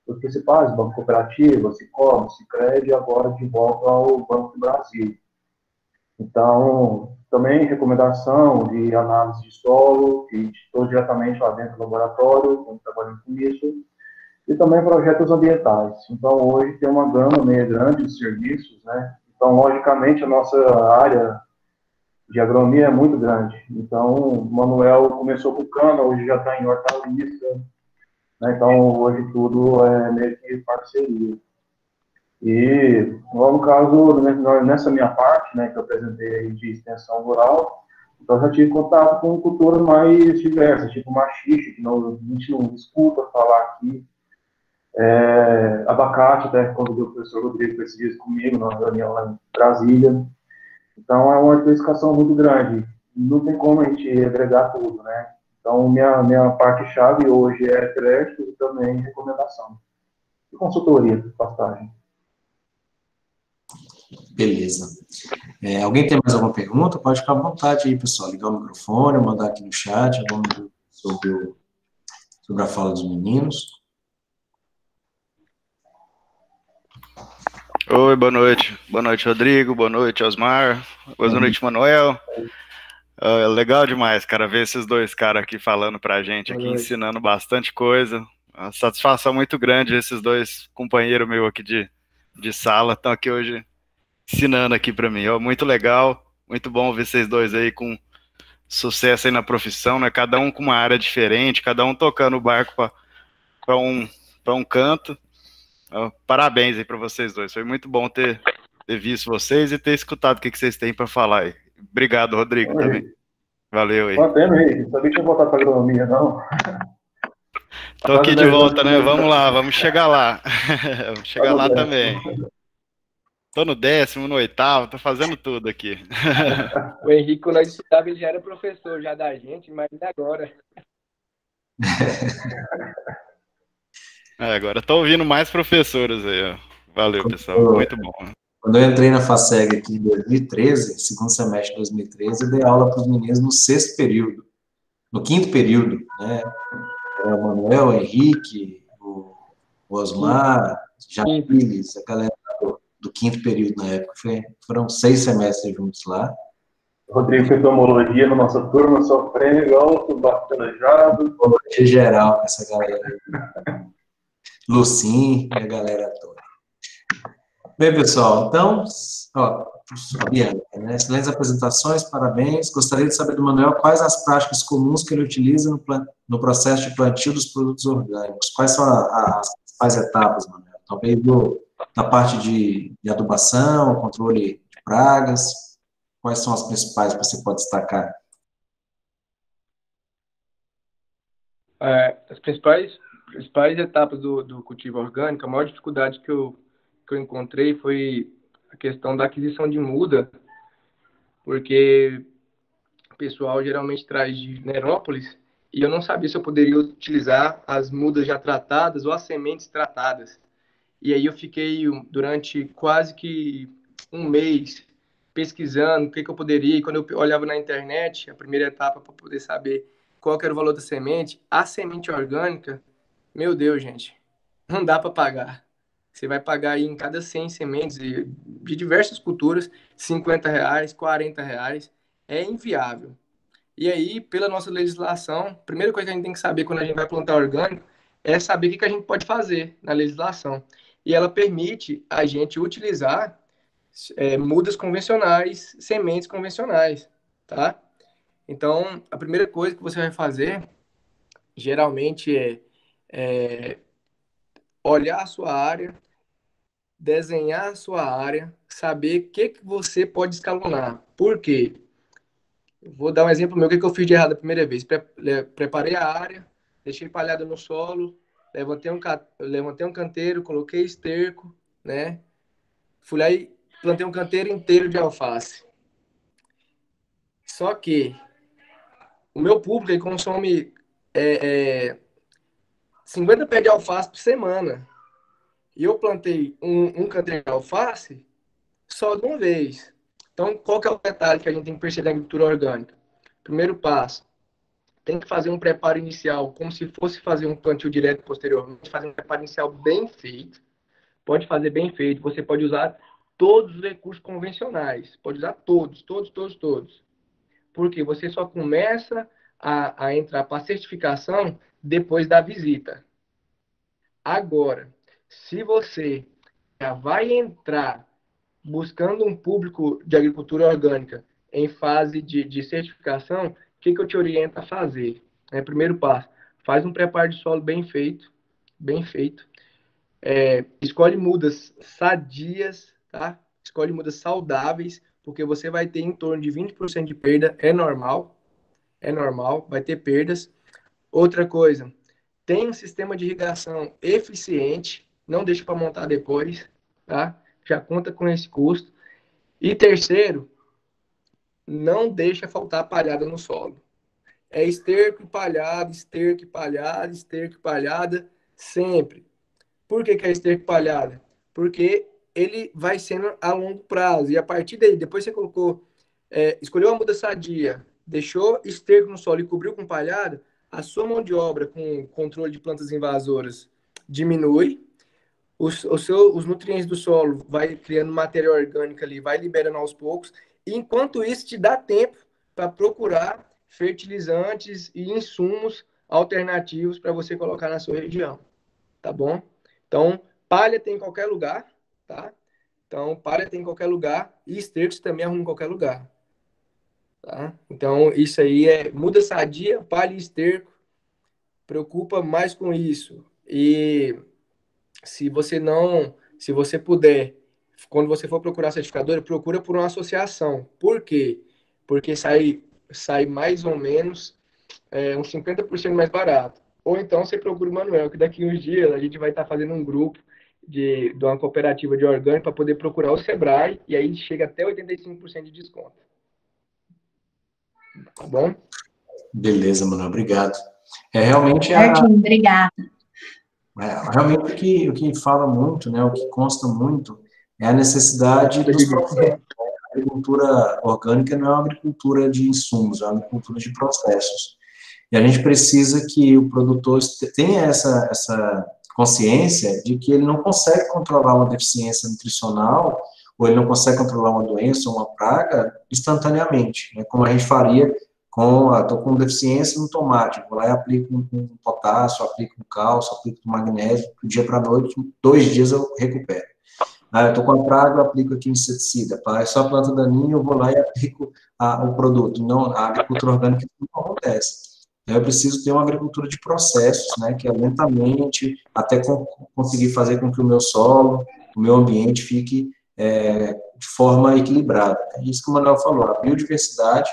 os principais, Banco Cooperativo, Sicoob, Sicredi, e agora de volta ao Banco do Brasil. Então, também recomendação de análise de solo, que estou diretamente lá dentro do laboratório, estou trabalhando com isso, e também projetos ambientais. Então, hoje tem uma gama meio grande de serviços, né? Então, logicamente, a nossa área de agronomia é muito grande. Então, o Manuel começou com cana, hoje já está em hortaliça, né? Então, hoje tudo é meio que parceria. E, no caso, nessa minha parte, né, que eu apresentei aí de extensão rural, então já tive contato com culturas mais diversas, tipo machixe, que a gente não escuta falar aqui, abacate, até quando o professor Rodrigo esses dias comigo, numa reunião lá em Brasília. Então, é uma diversificação muito grande. Não tem como a gente agregar tudo, né? Então, minha parte-chave hoje é crédito e também recomendação. E consultoria, passagem. Beleza. Alguém tem mais alguma pergunta? Pode ficar à vontade aí, pessoal. Ligar o microfone, mandar aqui no chat, vamos sobre a fala dos meninos. Oi, boa noite. Boa noite, Rodrigo. Boa noite, Osmar. Boa noite, Manuel. Legal demais, cara, ver esses dois caras aqui falando pra gente, aqui ensinando bastante coisa. Uma satisfação muito grande, esses dois companheiros meus aqui de sala estão aqui hoje ensinando aqui pra mim. Muito legal, muito bom ver vocês dois aí com sucesso aí na profissão, né? Cada um com uma área diferente, cada um tocando o barco para um canto. Parabéns aí para vocês dois. Foi muito bom ter visto vocês e ter escutado o que vocês têm para falar aí. Obrigado, Rodrigo, também. Valeu aí. Mantendo aí, não sabia que ia voltar para agronomia, não. Tô aqui de volta, né? Vamos lá, vamos chegar lá. Vamos chegar lá também. Tô no 10º, no 8º, tô fazendo tudo aqui. O Henrique, quando nós estudava, ele já era professor já da gente, mas agora. Agora tô ouvindo mais professores aí, ó. Valeu, pessoal, muito bom. Quando eu entrei na FACEG aqui em 2013, segundo semestre de 2013, eu dei aula para os meninos no 6º período, no 5º período, né? O Manuel, o Henrique, o Osmar, Jaquiles, a galera do 5º período na época. Foram 6 semestres juntos lá. Rodrigo fez homologia na nossa turma, sofrendo igual o bacana-jado. Homologia geral com essa galera aí. Lucim e a galera toda. Bem, pessoal, então, Bianca, né? Excelentes apresentações, parabéns. Gostaria de saber do Manuel quais as práticas comuns que ele utiliza no processo de plantio dos produtos orgânicos. Quais são as principais etapas, Manuel? Talvez da parte de adubação, controle de pragas. Quais são as principais que você pode destacar? As principais etapas do cultivo orgânico, a maior dificuldade que eu encontrei foi a questão da aquisição de muda, porque o pessoal geralmente traz de Nerópolis e eu não sabia se eu poderia utilizar as mudas já tratadas ou as sementes tratadas. E aí eu fiquei durante quase que um mês pesquisando o que eu poderia, e quando eu olhava na internet, a primeira etapa para poder saber qual que era o valor da semente, a semente orgânica, meu Deus, gente, não dá para pagar. Você vai pagar aí em cada 100 sementes de diversas culturas, R$50, R$40, é inviável. E aí, pela nossa legislação, a primeira coisa que a gente tem que saber quando a gente vai plantar orgânico é saber o que a gente pode fazer na legislação. e ela permite a gente utilizar mudas convencionais, sementes convencionais, tá? Então, a primeira coisa que você vai fazer, geralmente, é olhar a sua área, desenhar a sua área, saber o que você pode escalonar. Por quê? Vou dar um exemplo meu, o que eu fiz de errado a primeira vez. Preparei a área, deixei palhada no solo, levantei um canteiro, coloquei esterco, né? Fui lá e plantei um canteiro inteiro de alface. Só que o meu público ele consome 50 pés de alface por semana. E eu plantei um canteiro de alface só de uma vez. Então, qual que é o detalhe que a gente tem que perceber na agricultura orgânica? Primeiro passo, tem que fazer um preparo inicial, como se fosse fazer um plantio direto posteriormente, fazer um preparo inicial bem feito. Pode fazer bem feito, você pode usar todos os recursos convencionais, pode usar todos. Porque você só começa a entrar para a certificação depois da visita. Agora, se você já vai entrar buscando um público de agricultura orgânica em fase de certificação, o que eu te oriento a fazer? Primeiro passo, faz um preparo de solo bem feito. Escolhe mudas sadias, tá? Escolhe mudas saudáveis, porque você vai ter em torno de 20% de perda, é normal, vai ter perdas. Outra coisa, tem um sistema de irrigação eficiente, não deixa para montar depois, tá? Já conta com esse custo. E terceiro, não deixa faltar palhada no solo. É esterco e palhada, esterco e palhada, esterco e palhada, sempre. Por que é esterco e palhada? Porque ele vai sendo a longo prazo. E a partir daí, depois você colocou, escolheu a muda sadia, deixou esterco no solo e cobriu com palhada, a sua mão de obra com controle de plantas invasoras diminui, os nutrientes do solo vai criando matéria orgânica ali, vai liberando aos poucos, e enquanto isso te dá tempo para procurar fertilizantes e insumos alternativos para você colocar na sua região, tá bom? Então, palha tem em qualquer lugar, tá? Então, palha tem em qualquer lugar e esterco também arruma em qualquer lugar, tá? Então, isso aí muda sadia, palha e esterco, preocupa mais com isso. E se você puder, quando você for procurar certificadora, procura por uma associação. Por quê? Porque sai mais ou menos uns 50% mais barato. Ou então você procura o Manuel, que daqui uns dias a gente vai estar fazendo um grupo de uma cooperativa de orgânico para poder procurar o Sebrae, e aí chega até 85% de desconto. Tá bom? Beleza, Manuel, obrigado. Realmente obrigada. Realmente o que fala muito, né, o que consta muito, é a necessidade dos processos. A agricultura orgânica não é uma agricultura de insumos, é uma agricultura de processos. E a gente precisa que o produtor tenha essa consciência de que ele não consegue controlar uma deficiência nutricional, ou ele não consegue controlar uma doença ou uma praga instantaneamente, né, como a gente faria estou com deficiência no tomate, vou lá e aplico um potássio, aplico um cálcio, aplico um magnésio, do dia para a noite, 2 dias eu recupero. Eu estou com a praga, eu aplico aqui um inseticida, é só planta daninha, eu vou lá e aplico o produto. Não, a agricultura orgânica não acontece. Eu preciso ter uma agricultura de processos, né, que é lentamente, até conseguir fazer com que o meu solo, o meu ambiente fique de forma equilibrada. É isso que o Manuel falou, a biodiversidade,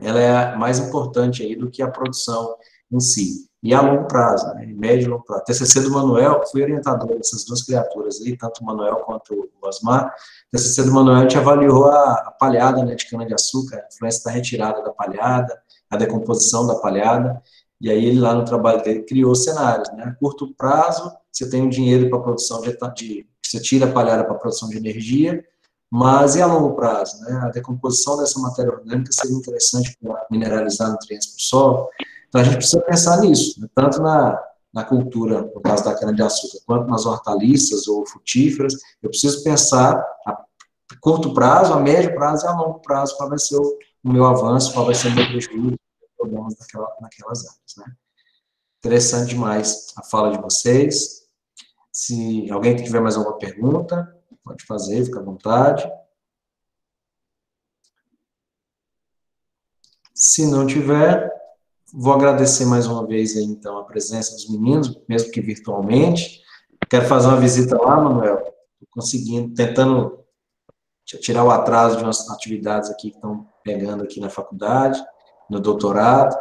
ela é mais importante aí do que a produção em si. E a longo prazo, né, médio e longo prazo. TCC do Manuel, fui orientador dessas duas criaturas aí, tanto o Manuel quanto o Osmar. TCC do Manuel, a gente avaliou a palhada, né, de cana-de-açúcar, a influência da retirada da palhada, a decomposição da palhada, e aí ele lá no trabalho dele criou cenários, né, a curto prazo, você tem um dinheiro para a produção você tira a palhada para a produção de energia, mas e a longo prazo, né? A decomposição dessa matéria orgânica seria interessante para mineralizar nutrientes para o solo. Então, a gente precisa pensar nisso, né? Tanto na cultura, no caso da cana-de-açúcar, quanto nas hortaliças ou frutíferas. Eu preciso pensar a curto prazo, a médio prazo e a longo prazo, qual vai ser o meu avanço, qual vai ser o meu prejuízo, problemas naquelas áreas, né? Interessante demais a fala de vocês. Se alguém tiver mais alguma pergunta, pode fazer, fica à vontade. Se não tiver, vou agradecer mais uma vez aí, então, a presença dos meninos, mesmo que virtualmente. Quero fazer uma visita lá, Manuel. Estou conseguindo, tentando tirar o atraso de umas atividades aqui que estão pegando aqui na faculdade, no doutorado,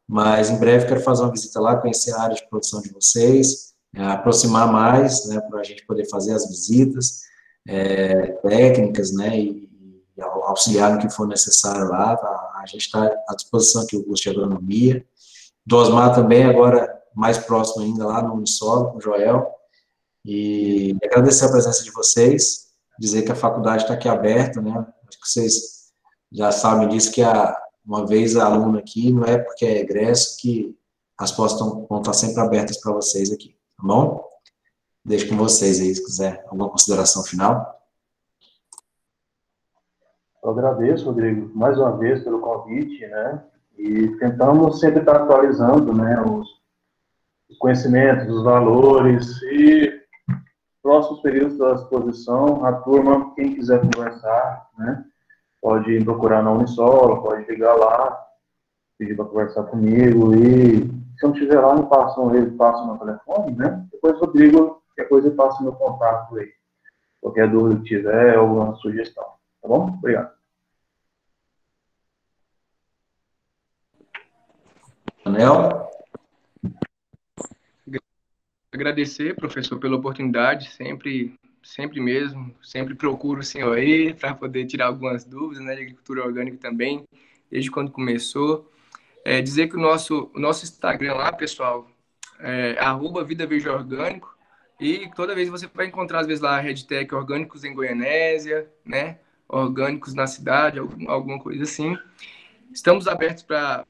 mas em breve quero fazer uma visita lá, conhecer a área de produção de vocês, aproximar mais, né, para a gente poder fazer as visitas técnicas, né, e auxiliar no que for necessário lá. A gente está à disposição aqui, o curso de agronomia. Do Osmar também, agora mais próximo ainda, lá no Unisolo, com o Joel. E agradecer a presença de vocês, dizer que a faculdade está aqui aberta, né? Acho que vocês já sabem disso, que uma vez aluno aqui, não é porque é egresso que as portas vão estar sempre abertas para vocês aqui, tá bom? Deixo com vocês aí, se quiser alguma consideração final. Eu agradeço, Rodrigo, mais uma vez pelo convite, né? E tentamos sempre estar atualizando, né, os conhecimentos, os valores, e próximos períodos à disposição. A turma, quem quiser conversar, né, pode me procurar na Unisolo, pode ligar lá, pedir para conversar comigo, e se não estiver lá, me passam no telefone, né? Depois, Rodrigo, qualquer coisa, passa meu contato aí. Qualquer dúvida que tiver, alguma sugestão. Tá bom? Obrigado. Anel? Agradecer, professor, pela oportunidade, sempre mesmo, sempre procuro o senhor aí para poder tirar algumas dúvidas, né, de agricultura orgânica também, desde quando começou. Dizer que o nosso Instagram lá, pessoal, @Vida Verde Orgânico, e toda vez você vai encontrar, às vezes, lá a hashtag orgânicos em Goianésia, né, orgânicos na cidade, alguma coisa assim. Estamos abertos para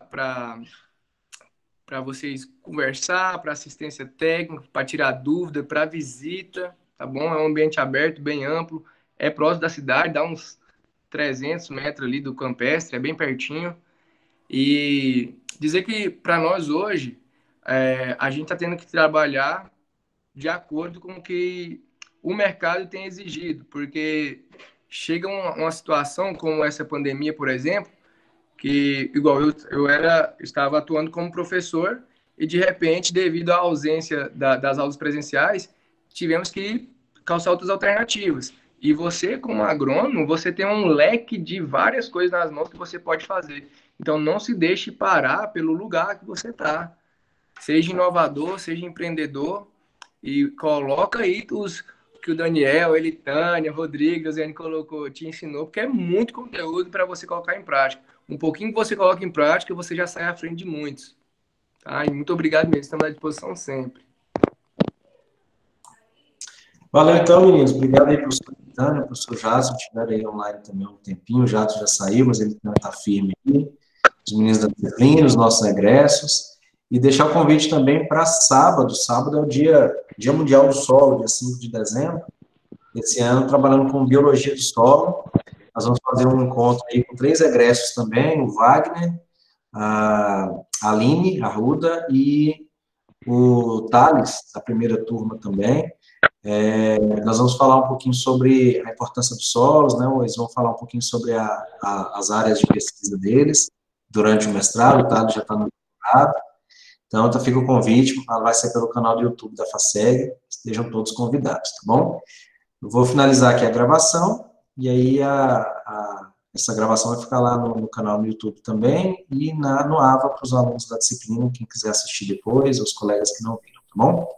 vocês conversar, para assistência técnica, para tirar dúvida, para visita, tá bom? É um ambiente aberto, bem amplo, é próximo da cidade, dá uns 300 metros ali do campestre, é bem pertinho. E dizer que para nós hoje, a gente está tendo que trabalhar de acordo com o que o mercado tem exigido, porque chega uma situação como essa pandemia, por exemplo, que, igual eu estava atuando como professor e, de repente, devido à ausência das aulas presenciais, tivemos que calçar outras alternativas. E você, como agrônomo, você tem um leque de várias coisas nas mãos que você pode fazer. Então, não se deixe parar pelo lugar que você está. Seja inovador, seja empreendedor e coloca aí que o Daniel, Elitânia, Rodrigo, Josiane colocou, te ensinou, porque é muito conteúdo para você colocar em prática. Um pouquinho que você coloca em prática, você já sai à frente de muitos. Tá? E muito obrigado mesmo, estamos à disposição sempre. Valeu, então, meninos. Obrigado aí, professor Elitânia, professor Jadson, estiveram aí online também há um tempinho. O Jadson já saiu, mas ele está firme aí. Os meninos da disciplina, os nossos egressos. E deixar o convite também para sábado. Sábado é o Dia Mundial do Solo, dia 5 de dezembro. Esse ano, trabalhando com Biologia do Solo. Nós vamos fazer um encontro aí com 3 egressos também, o Wagner, a Aline Arruda e o Thales, da primeira turma também. Nós vamos falar um pouquinho sobre a importância dos solos, né? Eles vão falar um pouquinho sobre as áreas de pesquisa deles durante o mestrado. O Thales já está no mestrado. Então, fica o convite, vai ser pelo canal do YouTube da FACEG, estejam todos convidados, tá bom? Eu vou finalizar aqui a gravação, e aí essa gravação vai ficar lá no canal no YouTube também, e no AVA para os alunos da disciplina, quem quiser assistir depois, os colegas que não viram, tá bom?